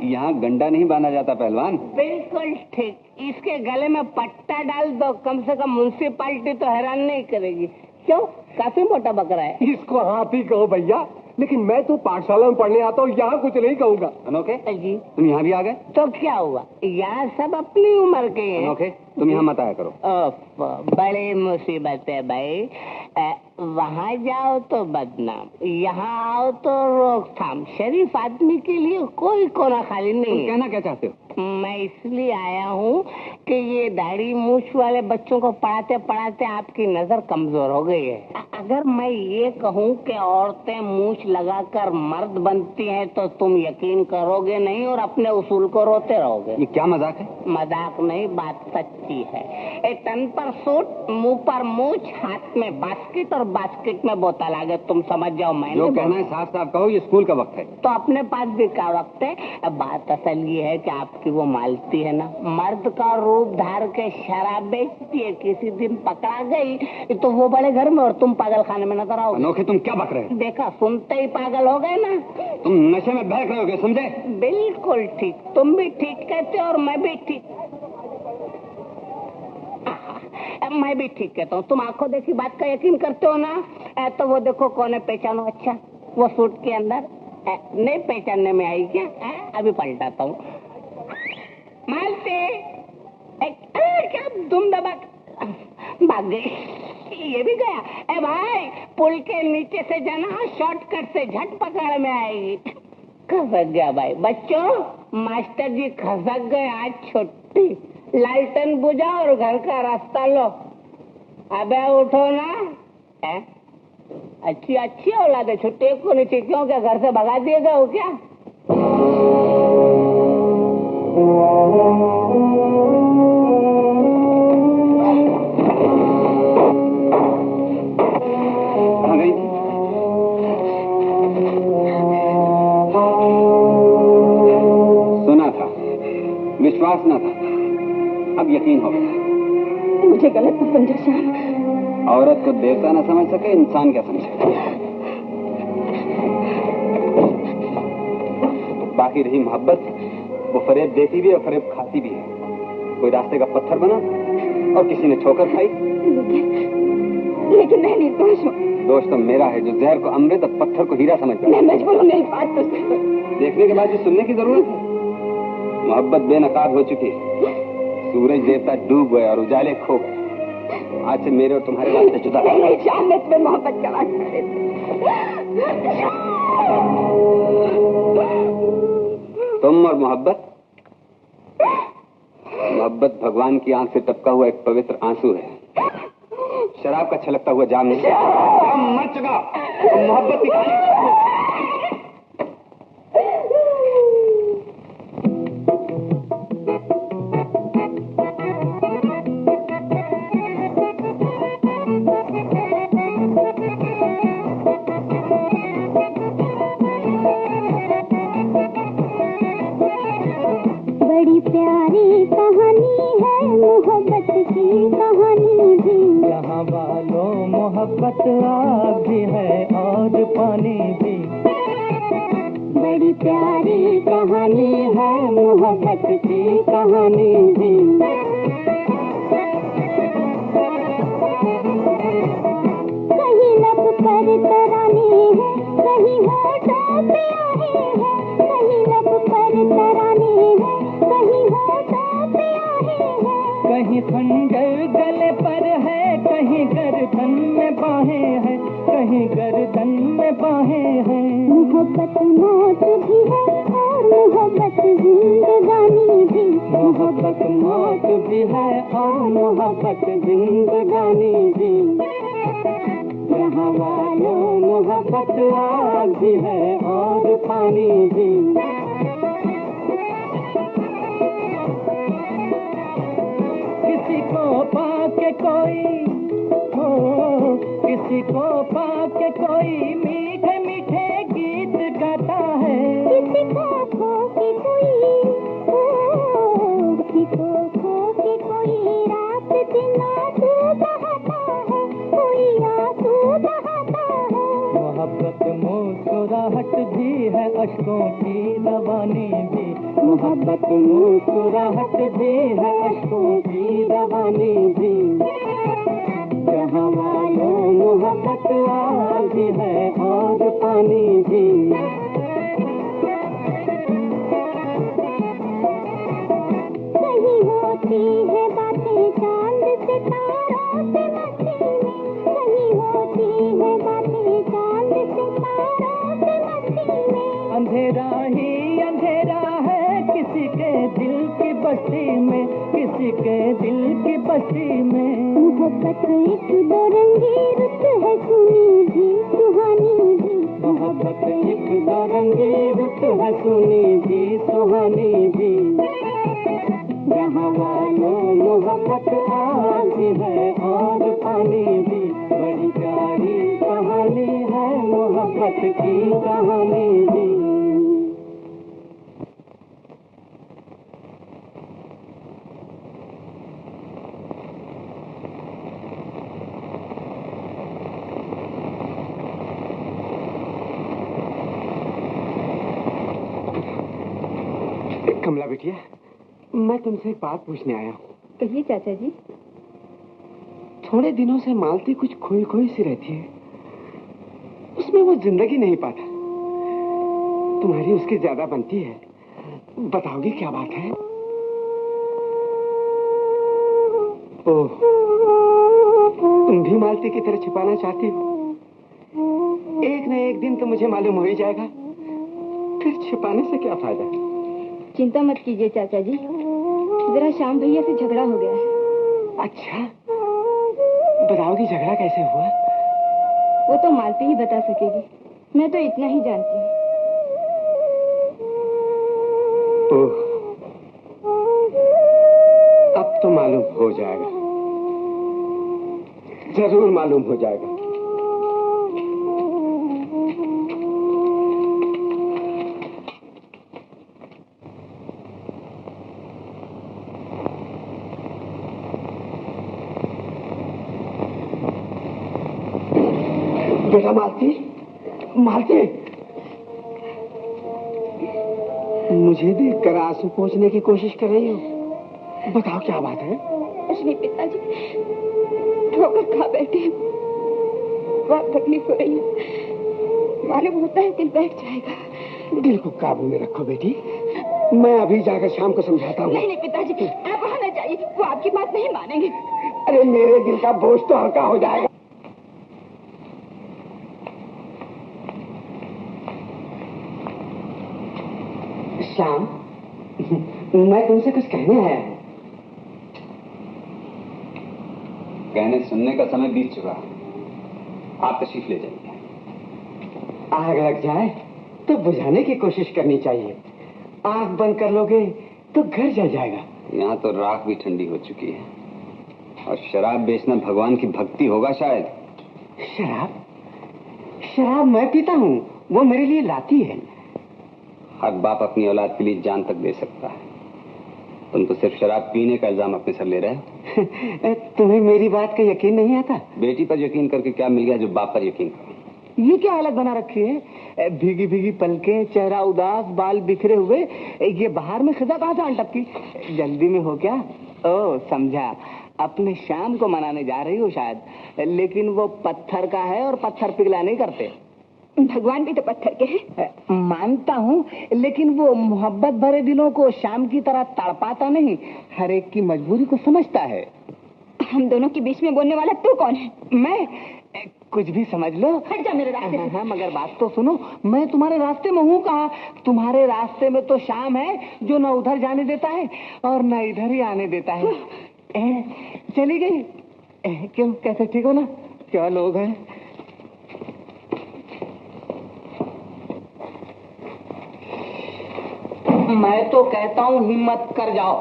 यहाँ गंडा नहीं बांधा जाता पहलवान। बिल्कुल ठीक, इसके गले में पट्टा डाल दो, कम से कम म्युनिसिपालिटी तो हैरान नहीं करेगी। क्यों, काफी मोटा बकरा है। इसको हाथी कहो भैया, लेकिन मैं तो पाठशाला में पढ़ने आता हूँ, यहाँ कुछ नहीं कहूँगा। अनोखे जी, तुम यहाँ भी आ गए? तो क्या हुआ, यहाँ सब अपनी उम्र के हैं। अनोखे तुम यहाँ मत आया करो। बड़ी मुसीबत है भाई। वहाँ जाओ तो बदनाम, यहाँ आओ तो रोकथाम। शरीफ आदमी के लिए कोई कोना खाली नहीं है। कहना क्या चाहते हो? मैं इसलिए आया हूँ कि ये दाढ़ी मूछ वाले बच्चों को पढ़ाते पढ़ाते आपकी नजर कमजोर हो गई है। अगर मैं ये कहूँ कि औरतें मूछ लगाकर मर्द बनती हैं तो तुम यकीन करोगे नहीं और अपने उसूल को रोते रहोगे। ये क्या मजाक है? मजाक नहीं, बात सच्ची है। एक तन पर सूट, मुंह पर मूछ, हाथ में बास्केट और बास्केट में बोतल आ गए। तुम समझ जाओ। मैंने जो कहना है साफ साफ कहो, ये स्कूल का वक्त है। तो अपने पास भी क्या वक्त है? बात असल ये है कि आपकी वो मालती है ना, मर्द का रूप धार के शराब बेचती है, किसी दिन पकड़ा गई तो वो बड़े घर में और तुम पागल खाने में नजर आओगे। अनोखे तुम क्या बक रहे हो? देखा, सुनते ही पागल हो गए ना। तुम नशे में बहक रहे होगे, समझे? बिल्कुल ठीक, तुम भी ठीक कहते हो और मैं भी ठीक। मैं भी ठीक कहता हूँ। तुम आंखों देखी बात का यकीन करते हो ना? तो वो देखो कौन है, पहचानो। अच्छा, वो सूट के अंदर नहीं पहचानने में आई क्या? अभी पलटाता हूँ। मालते क्या दुम दबा भाग गई। ये भी गया। ए भाई, पुल के नीचे से जाना, शॉर्टकट से झट पकड़ में आएगी। खसक गया भाई। बच्चों, मास्टर जी खसक गए, आज छुट्टी। लालटेन बुझा और घर का रास्ता लो। अबे उठो ना। अच्छी अच्छी औलाद है, छुट्टी को नीचे क्यों? क्या घर से भगा दिए गए हो क्या? सुना था, विश्वास न था, अब यकीन हो गया। मुझे गलत मत समझो श्याम। औरत को देवता न समझ सके, इंसान क्या समझे? बाकी रही मोहब्बत, वो फरेब देती भी और फरेब खाती भी है। कोई रास्ते का पत्थर बना और किसी ने ठोकर खाई। लेकिन मैं निर्दोष हूँ। दोष तो मेरा है जो जहर को अमृत और पत्थर को हीरा समझ मैं मजबूर हूँ, मेरी बात तो देखने के बाद भी सुनने की जरूरत है। मोहब्बत बेनकाब हो चुकी है। सूरज देवता डूब गए और उजाले खो गए। आज से मेरे और तुम्हारे रास्ते जुदा। नहीं, श्याम, मैं तुम्हें मोहब्बत का वास्ता तुम और मोहब्बत? मोहब्बत भगवान की आंख से टपका हुआ एक पवित्र आंसू है, शराब का छलकता हुआ जाम नहीं। जाम मर चुका, मोहब्बत की कहानी। बड़ी प्यारी कहानी है मोहब्बत की कहानी भी। यहाँ वालों मोहब्बत आग भी है और पानी भी। बड़ी प्यारी कहानी है मोहब्बत की कहानी भी। कहीं लब पर तराने हैं, कहीं होठों पे आहे हैं। कहीं लब पर तराने हैं, कहीं होठों पे आहे हैं। कहीं खंजर गले पर है, कहीं गर्दन में बाहें हैं, कहीं गर्दन में बाहें हैं। मोहब्बत मौत भी है और मोहब्बत जिंदगानी भी। मोहब्बत मौत भी है और मोहब्बत जिंदगानी भी। यहाँ वालों मोहब्बत आग भी है और पानी भी। किसी को पाके कोई हो, किसी को पाके कोई मीठे मीठे गीत गाता है। किसी को खो के कोई हो, किसी को खो के कोई रात दिन आंसू बहाता है, कोई आंसू बहाता है। मोहब्बत मुस्कुराहट भी है, अश्कों की रवानी भी। मोहब्बत मुस्कुराहट भी है, अश्कों की रवानी भी। जहाँ वालों मोहब्बत आग भी है और पानी भी। कहीं होती है बातें ही अंधेरा है किसी के दिल की बस्ती में, किसी के दिल की बस्ती में। मोहब्बत एक दो रंगी रुत है सुनी भी सुहानी भी, मोहब्बत एक दो रंगी रुत है सुनी भी सुहानी भी। यहाँ वालों मोहब्बत आग है और पानी भी, बड़ी प्यारी कहानी है मोहब्बत की कहानी भी। कमला बिटिया, मैं तुमसे एक बात पूछने आया हूँ। कहिए चाचा जी। थोड़े दिनों से मालती कुछ खोई खोई सी रहती है, उसमें वो जिंदगी नहीं पाता। तुम्हारी उसकी ज्यादा बनती है, बताओगी क्या बात है? ओह, तुम भी मालती की तरह छिपाना चाहती हो? एक न एक दिन तो मुझे मालूम हो ही जाएगा, फिर छिपाने से क्या फायदा? चिंता मत कीजिए चाचा जी, जरा श्याम भैया से झगड़ा हो गया है। अच्छा, बताओगी झगड़ा कैसे हुआ? वो तो मालती ही बता सकेगी, मैं तो इतना ही जानती हूँ। ओह, अब तो मालूम हो जाएगा, जरूर मालूम हो जाएगा। बेटा मालती, मालती, मुझे देखकर आंसू पोंछने की कोशिश कर रही हो। बताओ क्या बात है? कुछ नहीं पिताजी, ठोकर खा बैठे, बहुत तकलीफ हो रही है, मालूम होता है दिल बैठ जाएगा। दिल को काबू में रखो बेटी, मैं अभी जाकर शाम को समझाता हूँ। नहीं नहीं पिताजी, आप वहाँ न जाइए, वो आपकी बात नहीं मानेंगे। अरे मेरे दिल का बोझ तो हल्का हो जाएगा। श्याम, मैं तुमसे कुछ कहने आया हूँ। कहने सुनने का समय बीत चुका, आप तशरीफ ले जाइए। आग लग जाए तो बुझाने की कोशिश करनी चाहिए, आंख बंद कर लोगे तो घर जल जाएगा। यहाँ तो राख भी ठंडी हो चुकी है, और शराब बेचना भगवान की भक्ति होगा शायद। शराब? शराब मैं पीता हूँ, वो मेरे लिए लाती है। हर बाप अपनी औलाद के लिए जान तक दे सकता है, तुम तो सिर्फ शराब पीने का इल्जाम अपने सर ले रहे हो। तुम्हें मेरी बात का यकीन नहीं आता? बेटी पर यकीन करके क्या मिल गया जो बाप पर यकीन करो? ये क्या हालत बना रखी है? भीगी भीगी पलकें, चेहरा उदास, बाल बिखरे हुए, ये बाहर में खिजा कहाँ से आन टपकी? जल्दी में हो क्या? ओ समझा, अपने शाम को मनाने जा रही हो शायद, लेकिन वो पत्थर का है और पत्थर पिघला नहीं करते। भगवान भी तो पत्थर के हैं। मानता हूँ, लेकिन वो मोहब्बत भरे दिलों को शाम की तरह तड़पाता नहीं, हर एक की मजबूरी को समझता है। हम दोनों के बीच में बोलने वाला तू कौन है? मैं? कुछ भी समझ लो। हट जा मेरे रास्ते से। हाँ, मगर बात तो सुनो, मैं तुम्हारे रास्ते में हूँ कहाँ? तुम्हारे रास्ते में तो शाम है जो न उधर जाने देता है और न इधर ही आने देता है। चली गई? क्यों, कैसे, ठीक हो ना? क्या लोग हैं। मैं तो कहता हूँ हिम्मत कर जाओ।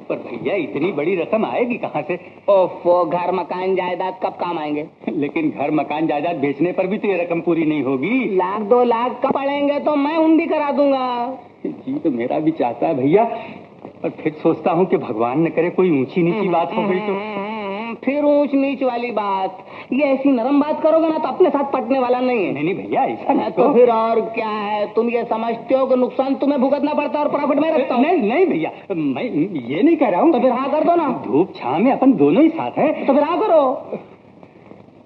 पर भैया इतनी बड़ी रकम आएगी कहाँ से? ओफो, घर मकान जायदाद कब काम आएंगे? लेकिन घर मकान जायदाद बेचने पर भी तो ये रकम पूरी नहीं होगी। 1-2 लाख का पड़ेंगे तो मैं हुंडी करा दूंगा। जी तो मेरा भी चाहता है भैया, पर फिर सोचता हूँ कि भगवान न करे कोई ऊंची नीची बात हो गई तो। फिर ऊंच नीच वाली बात, ये ऐसी नरम बात करोगे ना तो अपने साथ पटने वाला नहीं है। नहीं भैया ऐसा नहीं। तो फिर और क्या है, तुम ये समझते हो कि नुकसान तुम्हें भुगतना पड़ता है और प्रॉफिट में रखता हूँ? नहीं भैया, मैं ये नहीं कह रहा हूँ। तो फिर हाँ कर दो ना। धूप छां में अपन दोनों ही साथ हैं। तो फिर हाँ करो।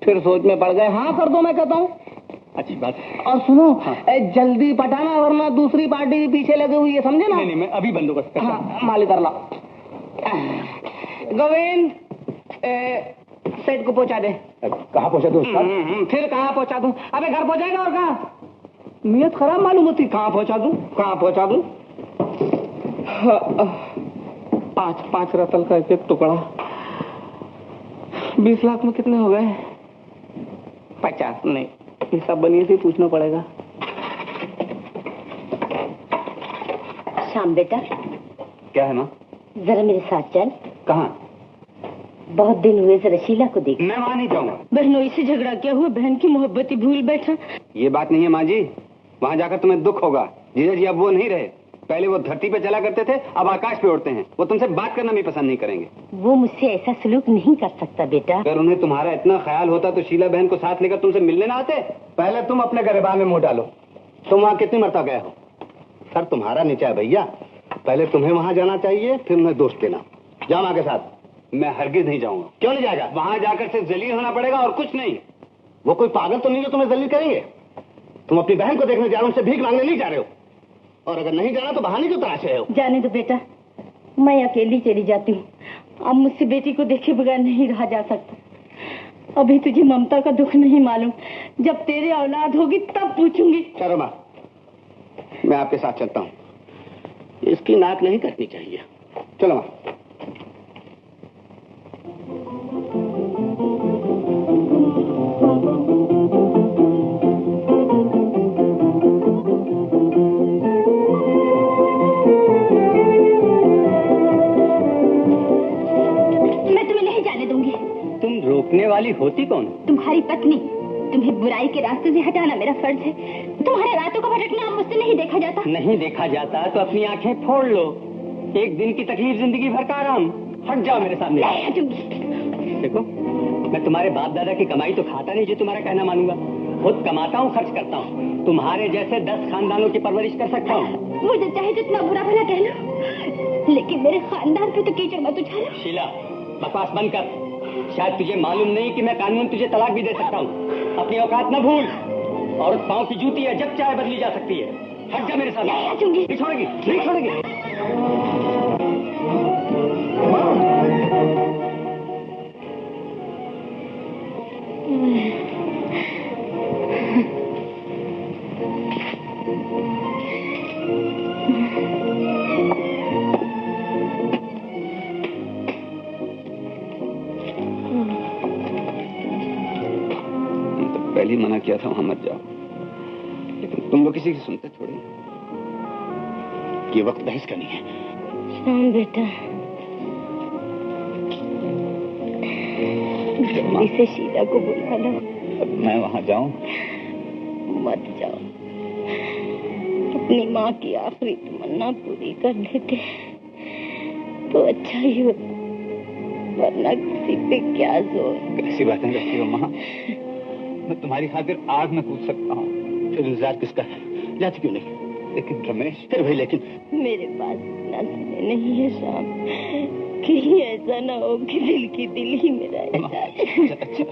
फिर सोच में पड़ गए, हाँ कर दो मैं कहता हूँ। अच्छी बात। और सुनो, जल्दी पटाना वरना दूसरी पार्टी पीछे लगे हुई है, समझे ना? नहीं मैं अभी बंदोबस्त करता हूँ। हाँ, माली कर ला। गोविंद, सेठ को पहुंचा दे। कहाँ पहुंचा दूं? फिर कहाँ पहुंचा दूं? अबे घर पहुंचाएगा और कहाँ? नियत खराब मालूम होती। कहाँ पहुंचा दूं, कहाँ पहुंचा दूं? 5 रतल का एक टुकड़ा 20 लाख में कितने हो गए? 50 नहीं, हिसाब बनिए से पूछना पड़ेगा। शाम बेटा, क्या है माँ? जरा मेरे साथ चल। कहाँ? बहुत दिन हुए, जरा शीला को देख। मैं वहाँ नहीं जाऊंगा। बहनों से झगड़ा क्या हुआ? बहन की मोहब्बत ही भूल बैठा। ये बात नहीं है माँ जी, वहाँ जाकर तुम्हें दुख होगा। जीजा जी अब वो नहीं रहे। पहले वो धरती पे चला करते थे, अब आकाश पे उड़ते हैं। वो तुमसे बात करना भी पसंद नहीं करेंगे। वो मुझसे ऐसा सलूक नहीं कर सकता बेटा। अगर उन्हें तुम्हारा इतना ख्याल होता तो शीला बहन को साथ लेकर तुमसे मिलने ना आते। पहले तुम अपने गिरबान में मुंह डालो। तुम वहाँ कितनी मरतबा गए हो? सर तुम्हारा नीचा है भैया। पहले तुम्हें वहाँ जाना चाहिए, फिर उन्हें दोस्त देना। जाओ माँ के साथ। मैं हरगिज नहीं जाऊंगा। क्यों नहीं जाएगा? वहाँ जाकर सिर्फ जलील होना पड़ेगा और कुछ नहीं। वो कोई पागल तो नहीं जो तुम्हें जलील करेंगे? तुम अपनी बहन को देखने जा रहे हो, उनसे भीख मांगने नहीं जा रहे हो। और अगर नहीं जाना तो बहाने क्यों तलाश रहे हो? जाने दो बेटा, मैं अकेली चली जाती हूँ। अब मुझसे बेटी को देखे बगैर नहीं रहा जा सकता। अभी तुझे ममता का दुख नहीं मालूम, जब तेरे औलाद होगी तब पूछूंगी। चलो माँ, मैं आपके साथ चलता हूँ। इसकी नाक नहीं कटनी चाहिए। चलो माँ। रोकने वाली होती कौन? तुम्हारी पत्नी। तुम्हें बुराई के रास्ते से हटाना मेरा फर्ज है। तुम्हारे रातों का भटकना मुझसे नहीं देखा जाता। नहीं देखा जाता तो अपनी आंखें फोड़ लो। एक दिन की तकलीफ जिंदगी भर का आराम। हट जाओ मेरे सामने। देखो, मैं तुम्हारे बाप दादा की कमाई तो खाता नहीं जो तुम्हारा कहना मानूंगा। खुद कमाता हूँ, खर्च करता हूँ। तुम्हारे जैसे 10 खानदानों की परवरिश कर सकता हूँ। मुझे चाहे जितना बुरा भला कह लो, लेकिन मेरे खानदान पे तो कीचड़ मत उछालो। शीला, बकवास बंद कर। शायद तुझे मालूम नहीं कि मैं कानून तुझे तलाक भी दे सकता हूँ। अपनी औकात न भूल। औरत पाँव की जूती है, जब चाहे बदली जा सकती है। हट जा मेरे साथ। नहीं छोड़ेगी, नहीं छोड़ेगी। पहले मना किया था वहां मत जाओ, लेकिन तुम लोग किसी की सुनते थोड़ी। ये वक्त बहस का नहीं है। शाम बेटा, जल्दी से शीला को बुला लो। मैं वहां जाऊं? मत जाओ। अपनी माँ की आखिरी तमन्ना पूरी कर लेते तो अच्छा ही हो, वरना किसी पे क्या जोर। कैसी बातें करती हो माँ? मैं तुम्हारी खातिर आग में कूद सकता हूँ। फिर इंतजार किसका है? जाती क्यों नहीं? लेकिन रमेश, फिर भाई लेकिन मेरे पास इतना समय नहीं है शाम, कहीं ऐसा ना हो कि दिल की दिल ही मेरा। अच्छा,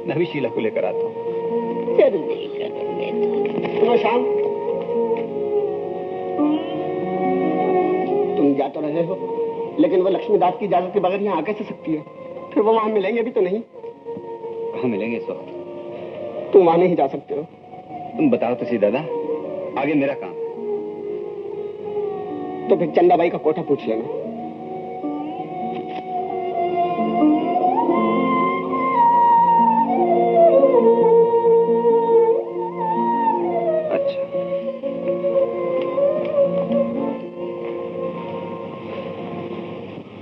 मैं भी शीला को लेकर आता हूँ। जल्दी करो बेटा। तो शाम, तुम जा तो रहे हो, लेकिन वो लक्ष्मीदास की इजाजत के बगैर यहाँ आ कैसे सकती है? फिर वो वहाँ मिलेंगे भी तो नहीं। कहाँ मिलेंगे इस वक्त? तुम वहाँ नहीं जा सकते हो। तुम बताओ तो सी दादा, आगे मेरा काम। तो फिर चंदाबाई का कोठा पूछ लेना। अच्छा,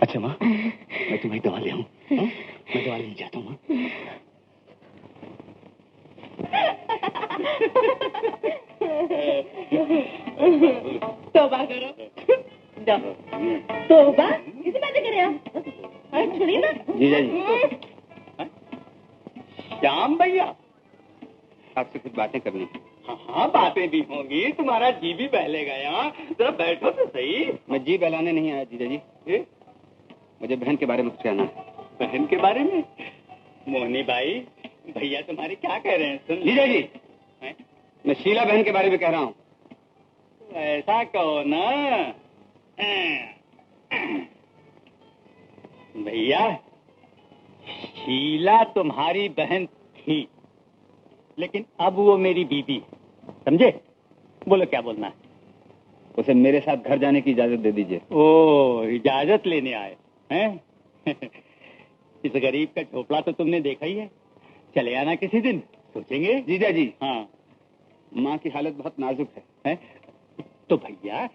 अच्छा माँ, मैं तुम्हारी दवा ले आऊं? मैं दवा लेने जाता हूँ माँ। तौबा करो। जाओ। तौबा? किसी बातें कर रहे हो? छोड़िए ना। जीजा जी। श्याम भैया, आपसे कुछ बातें करनी है। हाँ, बातें भी होंगी, तुम्हारा जी भी बहलेगा यहाँ। जरा बैठो तो सही। मैं जी बहलाने नहीं आया जीजा जी। मुझे बहन के बारे में कुछ कहना है। बहन के बारे में? मोहनी भाई, भैया तुम्हारे क्या कह रहे हैं? सुन जीजा जी, मैं शीला बहन के बारे में कह रहा हूँ। ऐसा कहो ना भैया। शीला तुम्हारी बहन थी, लेकिन अब वो मेरी बीबी, समझे? बोलो क्या बोलना है? उसे मेरे साथ घर जाने की इजाजत दे दीजिए। ओ, इजाजत लेने आए हैं? इस गरीब का झोपड़ा तो तुमने देखा ही है। चले आना किसी दिन, सोचेंगे। जीजा जी, हाँ, माँ की हालत बहुत नाजुक है। है? तो भैया,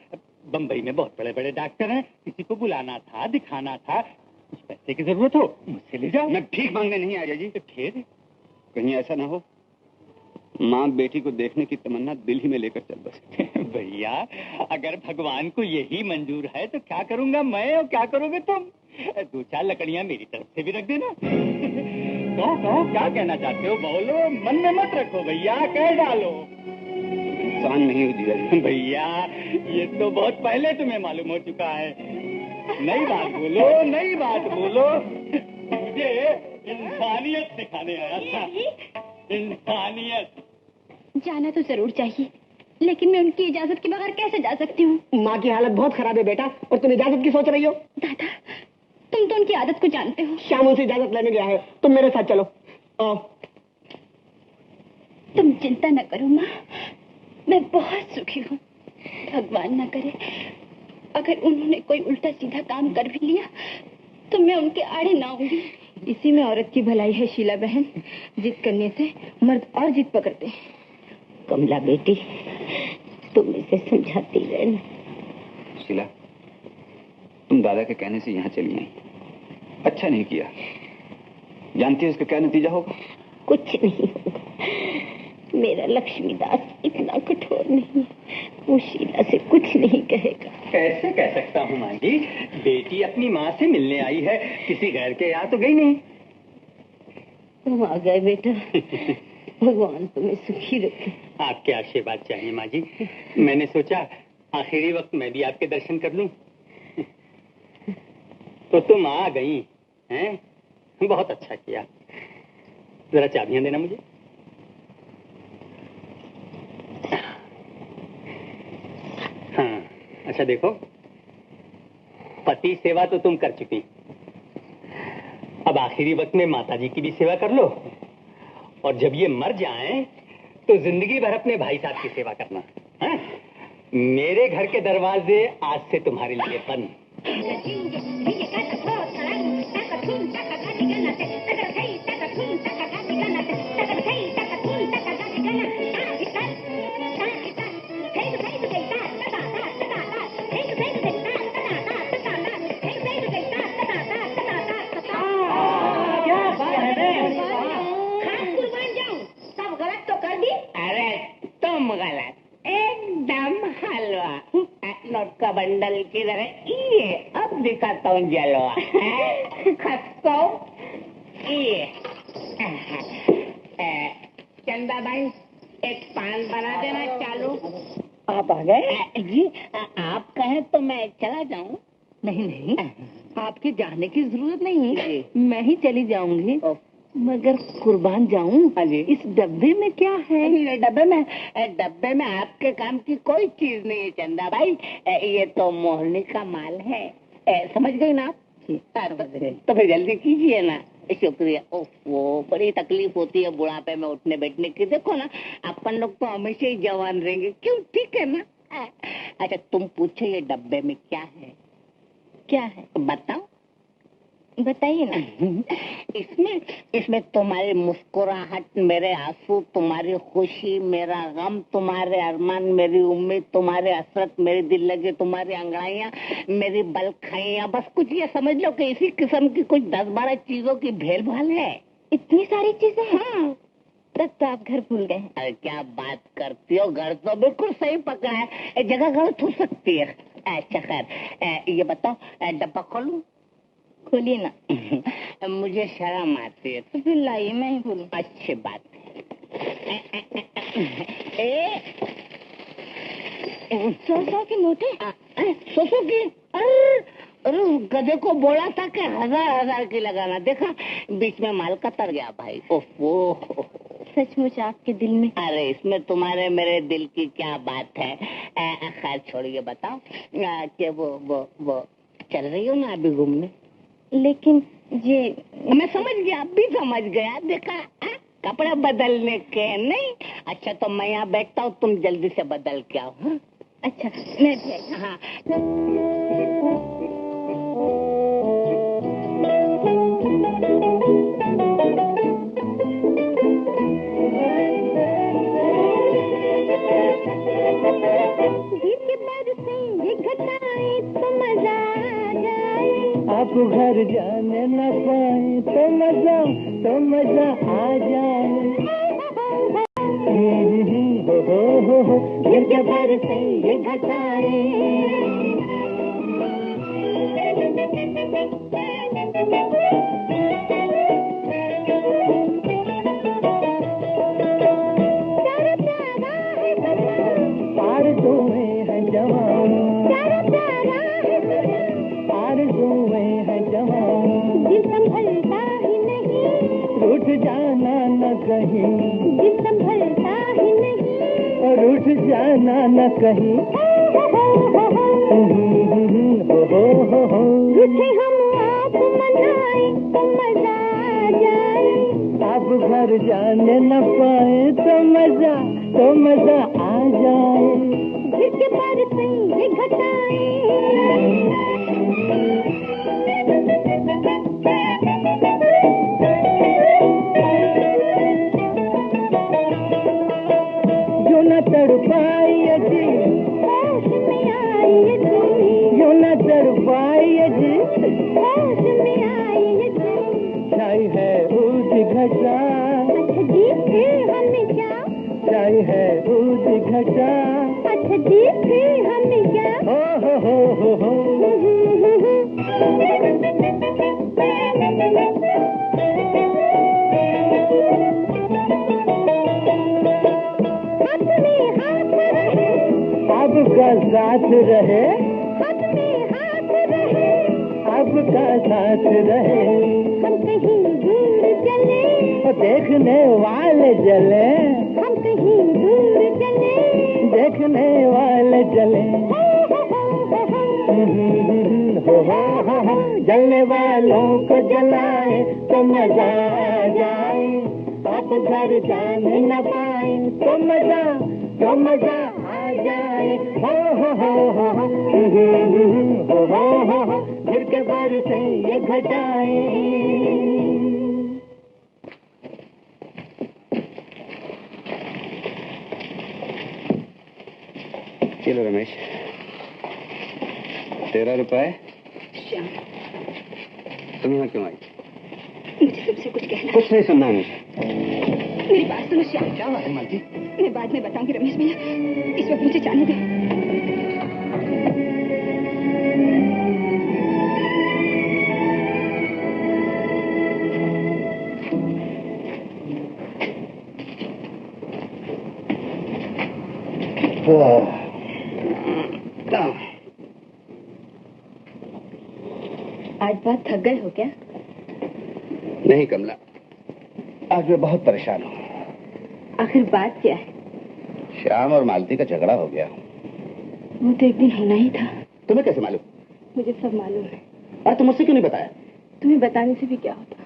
बम्बई में बहुत बड़े बड़े डॉक्टर हैं, किसी को बुलाना था, दिखाना था, कुछ पैसे की जरूरत हो मुझसे ले जाओ। मैं भीख मांगने नहीं आया जी। तो फिर कहीं ऐसा ना हो माँ बेटी को देखने की तमन्ना दिल ही में लेकर चल बसे। भैया, अगर भगवान को यही मंजूर है तो क्या करूंगा मैं और क्या करोगे तुम? 2-4 लकड़ियां मेरी तरफ से भी रख देना। कहो क्या कहना चाहते हो, बोलो, मन में मत रखो भैया, कह डालो। इंसान नहीं हो जीजा जी। भैया, ये तो बहुत पहले तुम्हें मालूम हो चुका है। नई बात बोलो, नई बात बोलो। मुझे इंसानियत सिखाने आया था, इंसानियत। जाना तो जरूर चाहिए, लेकिन मैं उनकी इजाजत के बगैर कैसे जा सकती हूँ? माँ की हालत बहुत खराब है बेटा, और तुम इजाजत की सोच रही हो? दादा, तुम तो उनकी आदत को जानते हो। श्याम उनसे इजाजत लेने गया है, तुम मेरे साथ चलो। तुम चिंता न करो माँ, मैं बहुत सुखी हूँ। भगवान न करे अगर उन्होंने कोई उल्टा सीधा काम कर भी लिया तो मैं उनके आड़े ना आऊंगी। इसी में औरत की भलाई है शीला बहन, जिद करने से मर्द और जिद पकड़ते हैं। कमला बेटी, तुम इसे समझाती रहना। शीला, तुम दादा के कहने से यहाँ चली आई, अच्छा नहीं किया। जानती है इसका क्या नतीजा होगा? कुछ नहीं होगा, मेरा लक्ष्मीदास इतना कठोर नहीं है, वो शीला से कुछ नहीं कहेगा। कैसे कह सकता हूँ माँ जी, बेटी अपनी माँ से मिलने आई है, किसी गैर के यहाँ तो गई नहीं। तुम आ गए बेटा, भगवान तुम्हें सुखी रखे। आपके आशीर्वाद चाहिए माँ जी। मैंने सोचा आखिरी वक्त मैं भी आपके दर्शन कर लूं। तो तुम आ गई हैं, बहुत अच्छा किया। जरा चाबियां देना मुझे। हाँ, अच्छा देखो, पति सेवा तो तुम कर चुकी, अब आखिरी वक्त में माताजी की भी सेवा कर लो, और जब ये मर जाएं तो जिंदगी भर अपने भाई साहब की सेवा करना। हाँ? मेरे घर के दरवाजे आज से तुम्हारे लिए बंद। नोट का बंडल किधर है? ये अब दिखाता हूँ जलवा। खसको ये चंदा भाई, एक पान बना देना चालू। आप आ गए जी, आप कहें तो मैं चला जाऊँ? नहीं नहीं, आपके जाने की जरूरत नहीं, मैं ही चली जाऊंगी। मगर कुर्बान जाऊं, इस डब्बे में क्या है? डब्बे में आपके काम की कोई चीज नहीं है चंदा भाई, ये तो मोहनी का माल है। समझ गई ना आप? तो फिर जल्दी कीजिए ना। शुक्रिया। वो बड़ी तकलीफ होती है बुढ़ापे में उठने बैठने की। देखो ना, अपन लोग तो हमेशा ही जवान रहेंगे, क्यों? ठीक है ना? अच्छा तुम पूछो ये डब्बे में क्या है? क्या है बताओ, बताइए ना। इसमें तुम्हारी मुस्कुराहट, मेरे आंसू, तुम्हारी खुशी, मेरा गम, तुम्हारे अरमान, मेरी उम्मीद, तुम्हारे हसरत, मेरी दिल लगे, तुम्हारी अंगड़ाइयाँ, मेरी बलखाइयाँ, बस कुछ ये समझ लो कि इसी किस्म की कुछ 10-12 चीजों की भेल भाल है। इतनी सारी चीजें? हाँ, तब तो आप घर भूल गए। अरे क्या बात करती हो, घर तो बिल्कुल सही पकड़ा है, जगह गलत हो सकती है। अच्छा खैर, ये बताओ, डब्बा खोलूं? खोलिए ना। मुझे शर्म आती है। तो फिर लाइए, मैं ही खोलूं। अच्छी बात है। 100 की नोटे? 100 की? अरे गधे को बोला था कि 1000 की लगाना, देखा बीच में माल कतर गया भाई। ओहो, सचमुच आपके दिल में? अरे इसमें तुम्हारे मेरे दिल की क्या बात है। खैर छोड़िए, बताओ कि वो चल रही हो ना अभी घूमने? लेकिन ये मैं समझ गया, अब भी समझ गया, देखा कपड़ा बदलने के नहीं। अच्छा तो मैं यहाँ बैठता हूँ, तुम जल्दी से बदल के आओ। हाँ? अच्छा मैं भी आई। हाँ आप घर जाने न पाए तो मजा आ जाए। हो गिर के बरसे ये घटाए। आरज़ुएं हैं जवान, आरज़ुएं हैं जवान, दिल संभलता ही नहीं, रूठ जाना न कहीं, दिल संभलता ही नहीं, रूठ जाना न कहीं। रूठे हम आप मनाए तो मजा आ जाए। आप घर जाने न पाए तो मजा आ जाए। गिर के बरसे ये घटाए। जो न तड़पाई अजी होश में आई अजी, जो न तड़पाई अजी होश में आई अजी। छाई है ऊद घटा जी फिर हमें क्या, छाई है ऊद घटा अच्छा जी फिर हमें क्या। हो आपका साथ रहे, हाथ रहे, आपका साथ रहे। हम कहीं दूर चले, देखने वाले जले, हम कहीं दूर चले, देखने वाले जले। जलने वालों को जलाए तो मजा आ जाए। आप घर जाने न पाए तो मजा आ जाए। हो गिर के बरसे ये घटाए। चलो रमेश, 13 रुपए। श्याम, तुम यहाँ क्यों आई? मुझे तुमसे कुछ कहना। कुछ नहीं सुनना है मुझे। मेरी बात सुनो श्याम। क्या बात है मालती? मैं बाद में बताऊंगी रमेश भैया, इस वक्त मुझे जाने दो। आज बहुत थक गए हो क्या? नहीं कमला, आज मैं बहुत परेशान हूँ। आखिर बात क्या है? श्याम और मालती का झगड़ा हो गया। वो तो एक दिन होना ही था। तुम्हें कैसे मालूम? मुझे सब मालूम है। अरे तुम मुझसे क्यों नहीं बताया? तुम्हें बताने से भी क्या होता,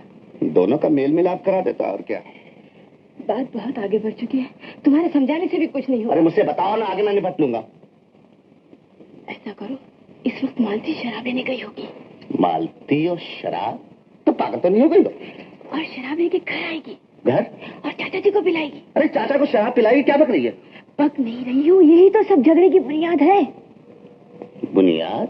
दोनों का मेल मिलाप करा देता और क्या। बात बहुत आगे बढ़ चुकी है, तुम्हारे समझाने से भी कुछ नहीं होगा। अरे मुझसे बताओ ना, आगे मैं निपट लूंगा। ऐसा करो, इस वक्त मालती शराब लेने गई होगी। मालती और शराब? तो पागल तो नहीं हो गई हो? और शराब लेके घर आएगी, घर? और चाचा जी को पिलाएगी। अरे चाचा को शराब पिलाएगी? क्या बक रही है? पक नहीं रही हूँ, यही तो सब झगड़े की बुनियाद है। बुनियाद?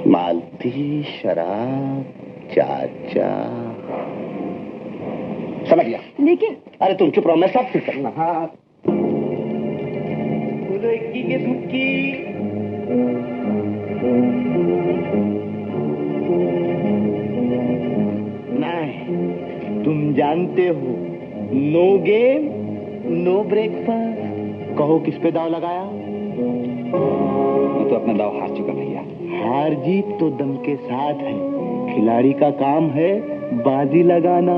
मालती, शराब, चाचा, समझ गया। लेकिन अरे तुम चुप रहो, मैं सब ठीक करूंगा। हाँ बोलो इक्की के सुक्की। नहीं, तुम जानते हो, नो गेम नो ब्रेकफास्ट। कहो किस पे दाव लगाया? मैं तो अपना दाव हार चुका भैया। हार जीत तो दम के साथ है, खिलाड़ी का काम है बाजी लगाना।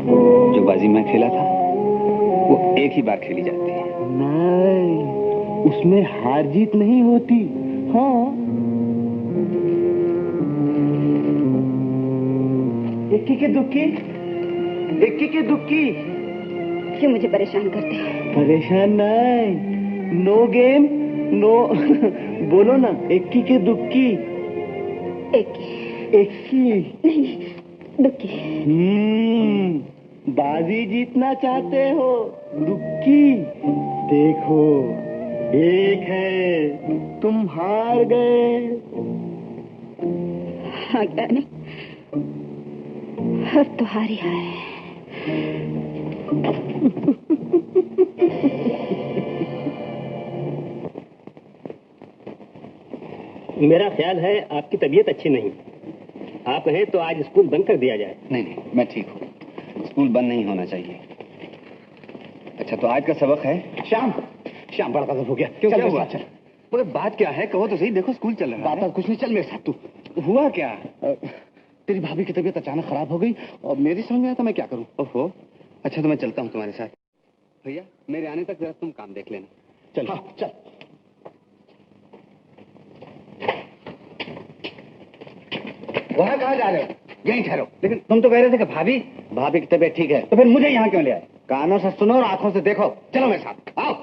जो बाजी मैं खेला था वो एक ही बार खेली जाती है। नहीं, उसमें हार जीत नहीं होती। हाँ इक्की के दुक्की, इक्की के दुक्की। क्यों मुझे परेशान करते हो? परेशान नहीं, नो गेम नो। बोलो ना, इक्की के दुक्की। इक्की नहीं, दुक्की। बाजी जीतना चाहते हो? दुक्की। देखो, एक है, तुम हार गए। हाँ क्या नहीं, अब तो हार ही हार है। मेरा ख्याल है आपकी तबीयत अच्छी नहीं। आप कहें तो आज स्कूल बंद कर दिया जाए। नहीं नहीं, मैं ठीक हूँ, स्कूल बंद नहीं होना चाहिए। अच्छा, तो आज का सबक है? श्याम, श्याम बड़ा गजब हो गया। क्यों, चल क्या मेरे हुआ? साथ चल। बोले बात क्या है, कहो तो सही। देखो स्कूल चल रहा है। बात कुछ नहीं, चल मेरे साथ तू। हुआ क्या? तेरी भाभी की तबीयत अचानक खराब हो गई और मेरी समझ में आया था मैं क्या करूं। ओहो, अच्छा तो मैं चलता हूँ तुम्हारे साथ। भैया मेरे आने तक जरा तुम काम देख लेना। चल। हाँ चल। वहाँ कहाँ जा रहे हो? यहीं ठहरो। लेकिन तुम तो कह रहे थे कि भाभी की तबीयत ठीक है, तो फिर मुझे यहाँ क्यों ले आए? कानों से सुनो और आंखों से देखो। चलो मेरे साथ, आओ।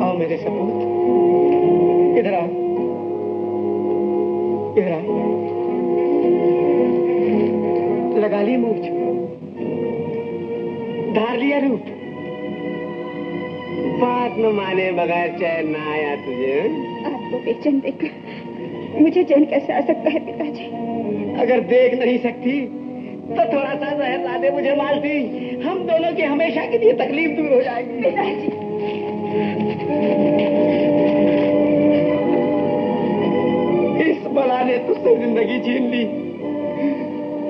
आओ मेरे सपूत, इधर आओ, इधर आओ। लगा ली मूछ, धार लिया रूप, बात न माने बगैर चैन ना आया तुझे। आपको बेचैन देखकर मुझे चैन कैसे आ सकता है पिताजी? अगर देख नहीं सकती तो थोड़ा सा जहर ला दे मुझे मालती, हम दोनों की हमेशा के लिए तकलीफ दूर हो जाएगी। पिताजी, इस बला ने तुझसे जिंदगी छीन ली,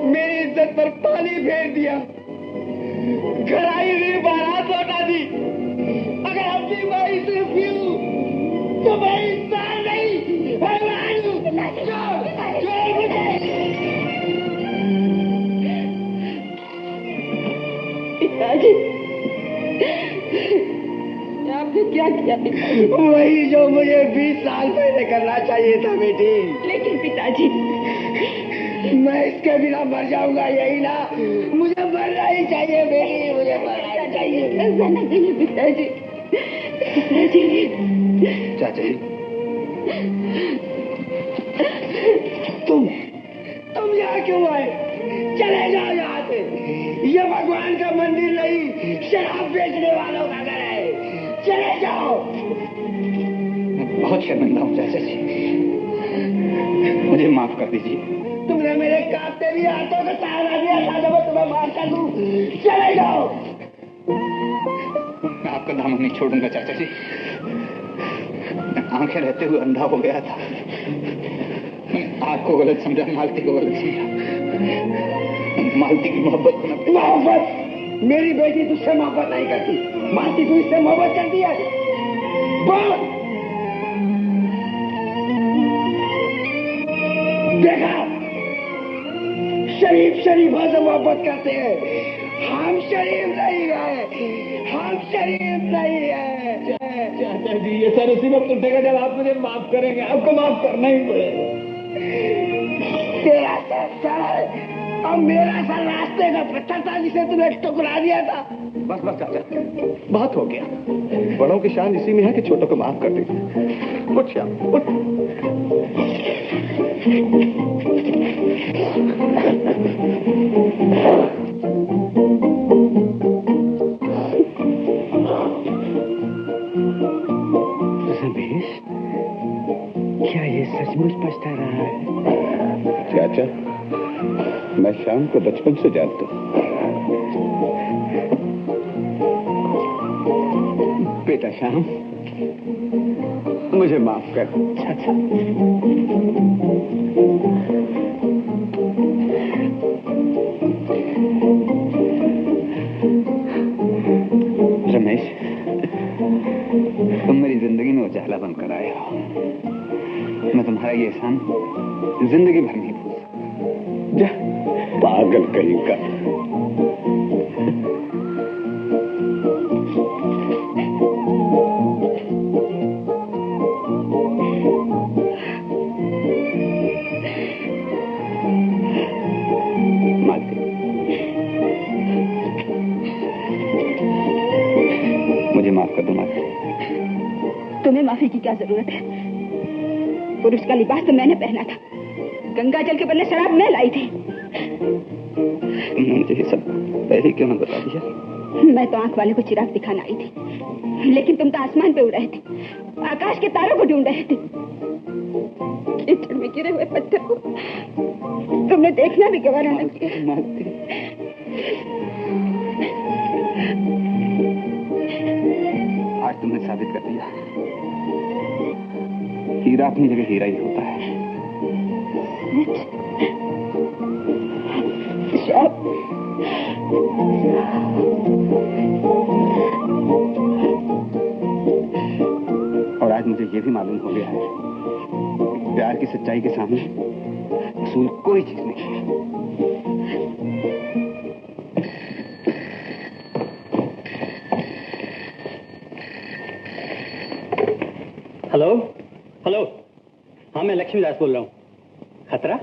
मेरी इज्जत पर पानी फेर दिया, घर आई हुई बारात लौटा दी। अगर अपनी माई से पीऊं तो मैं इंसान नहीं, हैवान हूं। छोड़ मुझे। पिताजी, आपने क्या किया पिताजी? वही जो मुझे 20 साल पहले करना चाहिए था बेटी। लेकिन पिताजी, मैं इसके बिना मर जाऊंगा, यही ना? मुझे मरना ही चाहिए बेटी, मुझे मरना ही चाहिए। ऐसा न कहिए पिताजी। पिताजी, चाचा जी, तुम यहाँ क्यों आए? चले जाओ यहाँ से। ये भगवान का मंदिर नहीं, शराब बेचने वालों का घर है। चले जाओ। मैं बहुत शर्मिंदा हूँ चाचा जी, मुझे माफ कर दीजिए। तुमने मेरे कांपते भी हाथों का सहारा दिया था जब मैं तुम्हें मार कर दूं। चले जाओ। मैं आपका दामन नहीं छोड़ूंगा चाचा जी। मैं आंखें रहते हुए अंधा हो गया था। मैंने आपको गलत समझा, मालती को गलत समझा। मालती की मोहब्बत को न। मोहब्बत? मेरी बेटी तुझसे मोहब्बत नहीं करती। मालती तू इससे मोहब्बत करती है? बोल। देखा, शरीफ शरीफों से मोहब्बत करते हैं। हम शरीफ नहीं है, हम शरीफ नहीं है। चाचा जी, ये सर उसी वक्त उठेगा जब आप मुझे माफ करेंगे। आपको माफ करना ही पड़ेगा। तेरा सर और मेरा सर रास्ते का पत्थर था जिसे तुमने टुकरा दिया था। बस बस चाचा, बहुत हो गया। बड़ों की शान इसी में है कि छोटों को माफ कर दे। उठ श्याम, उठ। रमेश, क्या ये सचमुच पछता रहा है? चाचा, मैं श्याम को बचपन से जानता हूँ। बेटा श्याम, मुझे माफ कर। चाचा, रमेश, तुम मेरी जिंदगी में उजाला बनकर आए हो। मैं तुम्हारा ये एहसान जिंदगी भर नहीं भूल सकता। जा, पागल कहीं का। मुझे माफ कर दो माता। तुम्हें माफी की क्या जरूरत है? पुरुष का लिबास तो मैंने पहना था, गंगा जल के बदले शराब मैं लाई थी। तुमने मुझे ये सब पहले क्यों न बता दिया? मैं तो आंख वाले को चिराग दिखाना आई थी, लेकिन तुम तो आसमान पे उड़ रहे थे, आकाश के तारों को ढूंढ रहे थे। कीचड़ में गिरे हुए पत्थर को तुमने देखना भी गवारा न किया। आज तुमने साबित कर दिया, हीरा अपनी जगह हीरा ही होता है। और आज मुझे ये भी मालूम हो गया है, प्यार की सच्चाई के सामने असूल कोई चीज नहीं है। हेलो हेलो, हाँ मैं लक्ष्मी दास बोल रहा हूँ। खतरा?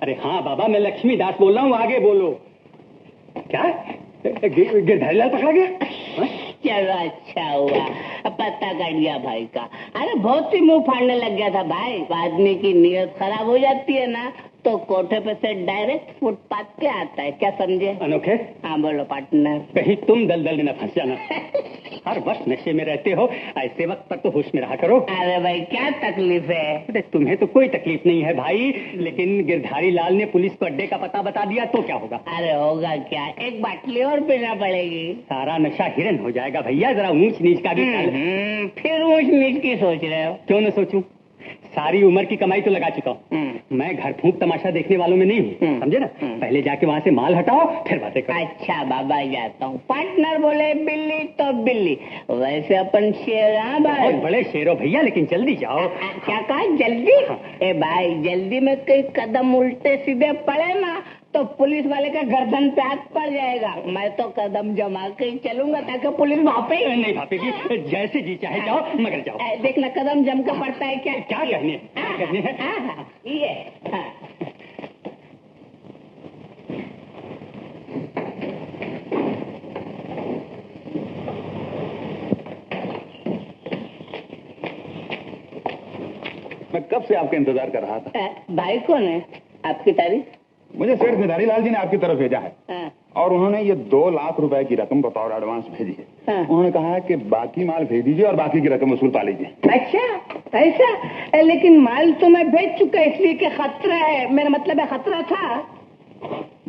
अरे हाँ बाबा, मैं लक्ष्मी दास बोल रहा हूँ, आगे बोलो। क्या गिरधारीलाल पकड़ा गया? चलो अच्छा हुआ, पता कट गया भाई का। अरे बहुत ही मुंह फाड़ने लग गया था भाई। आदमी की नीयत खराब हो जाती है ना तो कोठे पे से डायरेक्ट फुटपाथ पे आता है, क्या समझे? अनोखे? हाँ बोलो पार्टनर। कहीं तुम दलदल में न फंस जाना। हर वक्त नशे में रहते हो, ऐसे वक्त पर तो होश में रहा करो। अरे भाई क्या तकलीफ है? अरे तुम्हें तो कोई तकलीफ नहीं है भाई, लेकिन गिरधारी लाल ने पुलिस को अड्डे का पता बता दिया तो क्या होगा? अरे होगा क्या, एक बाटली और पीना पड़ेगी। सारा नशा हिरन हो जाएगा भैया, जरा ऊंच नीच का भी ख्याल। फिर ऊंच नीच की सोच रहे हो? क्यों न सोचूं, सारी उम्र की कमाई तो लगा चुका हूँ। मैं घर फूंक तमाशा देखने वालों में नहीं हूँ, समझे ना? पहले जाके वहाँ से माल हटाओ फिर बातें करो। अच्छा बाबा जाता हूँ। पार्टनर बोले बिल्ली तो बिल्ली, वैसे अपन शेर। हाँ भाई, बहुत बड़े शेर हो भैया, लेकिन जल्दी जाओ। क्या कहा जल्दी? ए भाई जल्दी में कई कदम उल्टे सीधे पड़े ना तो पुलिस वाले का गर्दन पे हाथ पड़ जाएगा। मैं तो कदम जमा के ही चलूंगा ताकि पुलिस भापे। नहीं भापेगी, जैसे जी चाहे जाओ, मगर जाओ। देखना कदम जम के पड़ता है क्या? क्या कहने हैं? ये मैं कब से आपका इंतजार कर रहा था। भाई कौन है आपकी तारीफ? मुझे सेठ गिरधारी लाल जी ने आपकी तरफ भेजा है। और उन्होंने ये 2 लाख रुपए की रकम बतौर एडवांस भेजी है। उन्होंने कहा है कि बाकी माल भेज दीजिए और बाकी की रकम वसूल पा लीजिए। अच्छा ऐसा? लेकिन माल तो मैं भेज चुका, इसलिए कि खतरा है। मेरा मतलब है खतरा था।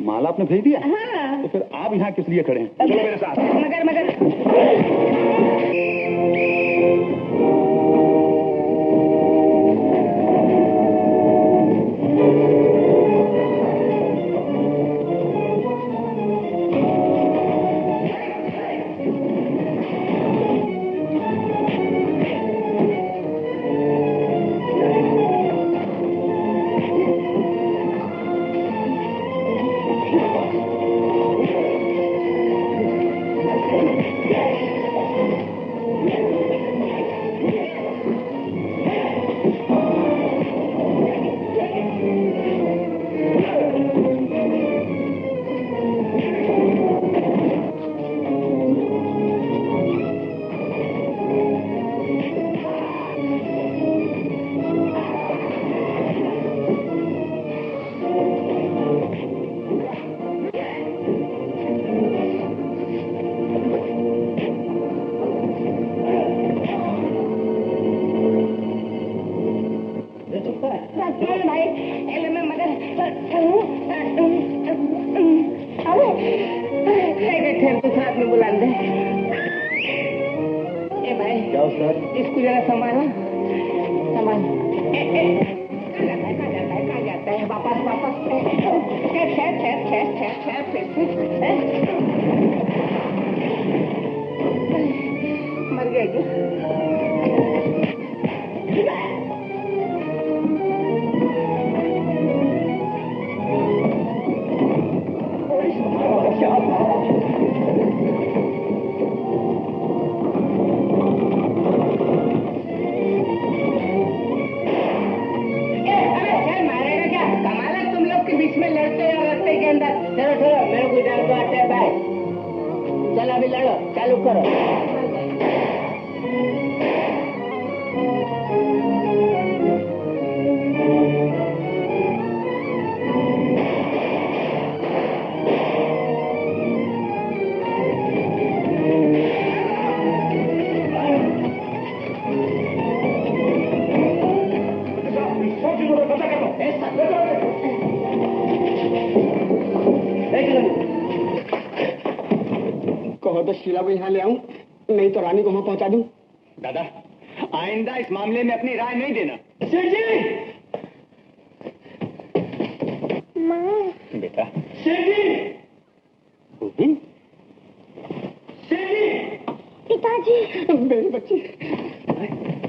माल आपने भेज दिया? हाँ। तो फिर आप यहाँ किस लिए खड़े हैं? चलो मेरे साथ। मगर इसको जरा संभालो, संभाल। कहाँ जाता है? वापस मर गया क्या? शीला को यहाँ ले आऊं, नहीं तो रानी को वहां पहुंचा दूं। दादा, आइंदा इस मामले में अपनी राय नहीं देना। सेठ जी! बेटा। सेठ जी! गोविंद? सेठ जी! पिताजी! मेरी बच्ची।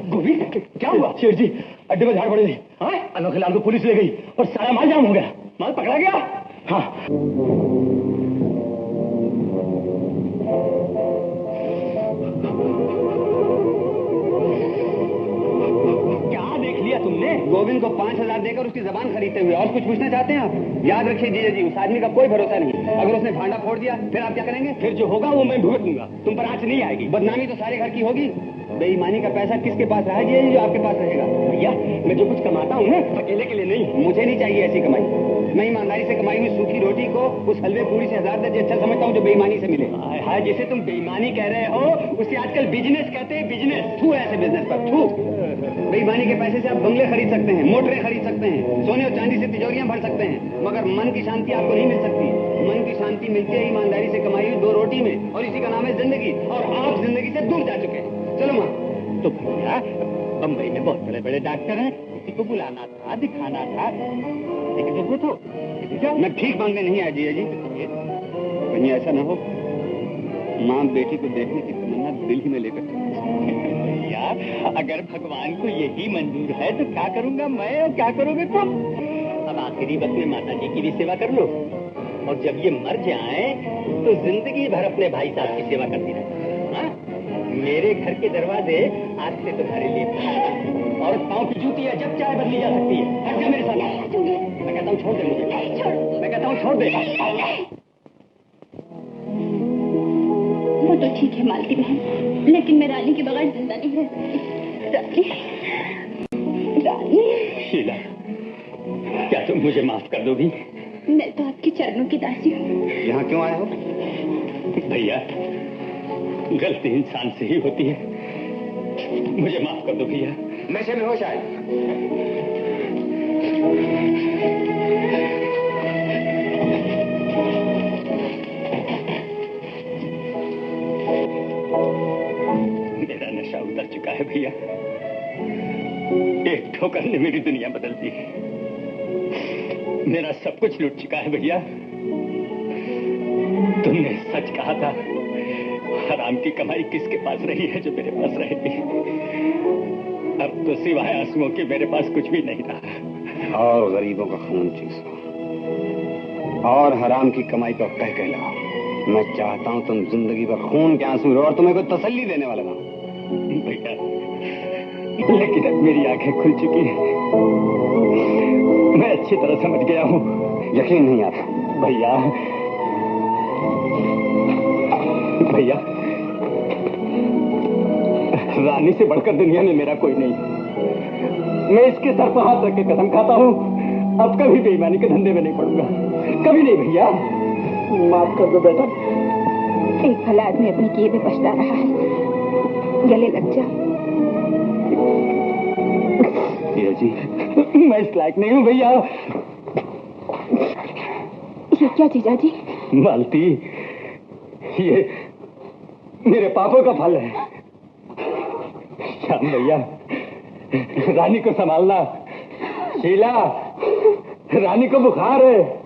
गोविंद, क्या हुआ? सेठ जी, अड्डे में झाड़ पड़ गई। हाँ? अनोखे लाल को पुलिस ले गई और सारा माल जाम हो गया। माल पकड़ा गया? हाँ। तुमने गोविंद को 5,000 देकर उसकी जबान खरीदते हुए और कुछ पूछना चाहते हैं आप? याद रखिए जीजा जी, उस आदमी का कोई भरोसा नहीं। अगर उसने भांडा फोड़ दिया फिर आप क्या करेंगे? फिर जो होगा वो मैं भुगत दूंगा, तुम पर आंच नहीं आएगी। बदनामी तो सारे घर की होगी। बेईमानी का पैसा किसके पास रहा है जीजा जी जो आपके पास रहेगा? भैया, मैं जो कुछ कमाता हूँ ना, अकेले के लिए नहीं। मुझे नहीं चाहिए ऐसी कमाई। मैं ईमानदारी से कमाई हुई सूखी रोटी को उस हलवे पूरी से 1000 दर्जे अच्छा समझता हूँ जो बेईमानी से मिले। हाँ, जिसे तुम बेईमानी कह रहे हो उसे आजकल बिजनेस कहते हैं। बिजनेस थू ऐसे बिजनेस पर थू। बेईमानी के पैसे से आप बंगले खरीद सकते हैं, मोटरें खरीद सकते हैं, सोने और चांदी से तिजोरियां भर सकते हैं, मगर मन की शांति आपको नहीं मिल सकती। मन की शांति मिलती है ईमानदारी से कमाई हुई 2 रोटी में, और इसी का नाम है जिंदगी। और आप जिंदगी से दूर जा चुके हैं। चलो माँ। तो भैया, बम्बई में बहुत बड़े बड़े डॉक्टर हैं, किसी को बुलाना था, दिखाना था, लेकिन जरूरत हो क्या? मैं भीख मांगने नहीं आया जीजा जी। कहीं ऐसा न हो माँ बेटी को देखने की तमन्ना दिल ही में लेकर। भैया, अगर भगवान को यही मंजूर है तो क्या करूंगा मैं और क्या करोगे तुम? अब आखिरी वक्त में माता जी की भी सेवा कर लो, और जब ये मर जाए तो जिंदगी भर अपने भाई साहब की सेवा करती रहे। मेरे घर के दरवाजे आज से तुम्हारे लिए और पाँव की जूती है, जब चाहे बदली जा सकती है। हट जा मेरे साथ। मैं कहता हूँ छोड़ दे मुझे। मैं कहता हूँ छोड़ दे। वो तो ठीक है मालती बहन, लेकिन मैं रानी के बगैर जिंदा नहीं रह सकती। रानी। शीला, क्या तुम मुझे माफ कर दोगी? मैं तो आपके चरणों की दासी हूँ। यहाँ क्यों आए हो? भैया, गलती इंसान से ही होती है, मुझे माफ कर दो भैया। नशे में हो शायद। मेरा नशा उतर चुका है भैया। एक ठोकर ने मेरी दुनिया बदल दी। मेरा सब कुछ लूट चुका है भैया। तुमने सच कहा था, हराम की कमाई किसके पास रही है जो मेरे पास रहेगी। अब तो सिवाय आंसुओं के मेरे पास कुछ भी नहीं रहा। और गरीबों का खून चूसो और हराम की कमाई पर कह कहलाओ। मैं चाहता हूँ तुम जिंदगी भर खून के आंसू रो और तुम्हें कोई तसल्ली देने वाला ना। भैया, लेकिन अब मेरी आंखें खुल चुकी हैं, मैं अच्छी तरह समझ गया हूँ। यकीन नहीं आता भैया। भैया, रानी से बढ़कर दुनिया में मेरा कोई नहीं। मैं इसके सर पर हाथ रख के कसम खाता हूँ, अब कभी बेईमानी के धंधे में नहीं पड़ूंगा, कभी नहीं। भैया, माफ कर दो बेटा। एक भला आदमी अपने किए भी पछता रहा है, गले लग जा। जी, मैं इस लायक नहीं हूँ भैया। ये क्या जीजा जी? मालती, ये मेरे पापों का फल है। श्याम भैया, रानी को संभालना। शीला, रानी को बुखार है।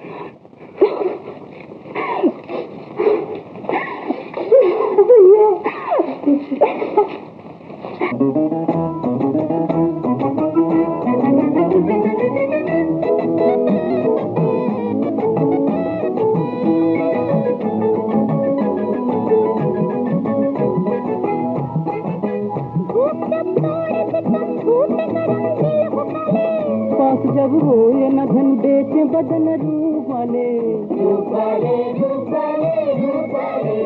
जब हो ये न धन बेचे बदन रूप वाले रूप वाले रूप वाले रूप वाले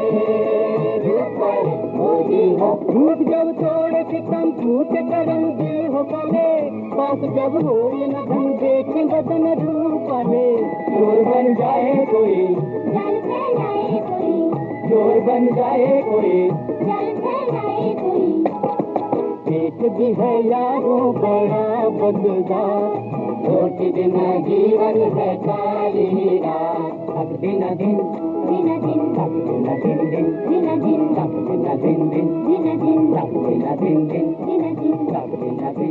रूप वाले मोदी हो। रूप जब थोड़े से कम फूटे करम दी हो पाले। पास जब हो ये न धन बेचे बदन रूप वाले। चोर बन जाए कोई, जल से जाए कोई, चोर बन जाए कोई, जल से जाए कोई। एक भी है यारों बड़ा बददार, छोटी दिन जीवन है काली रात। अब दिन दिन दिन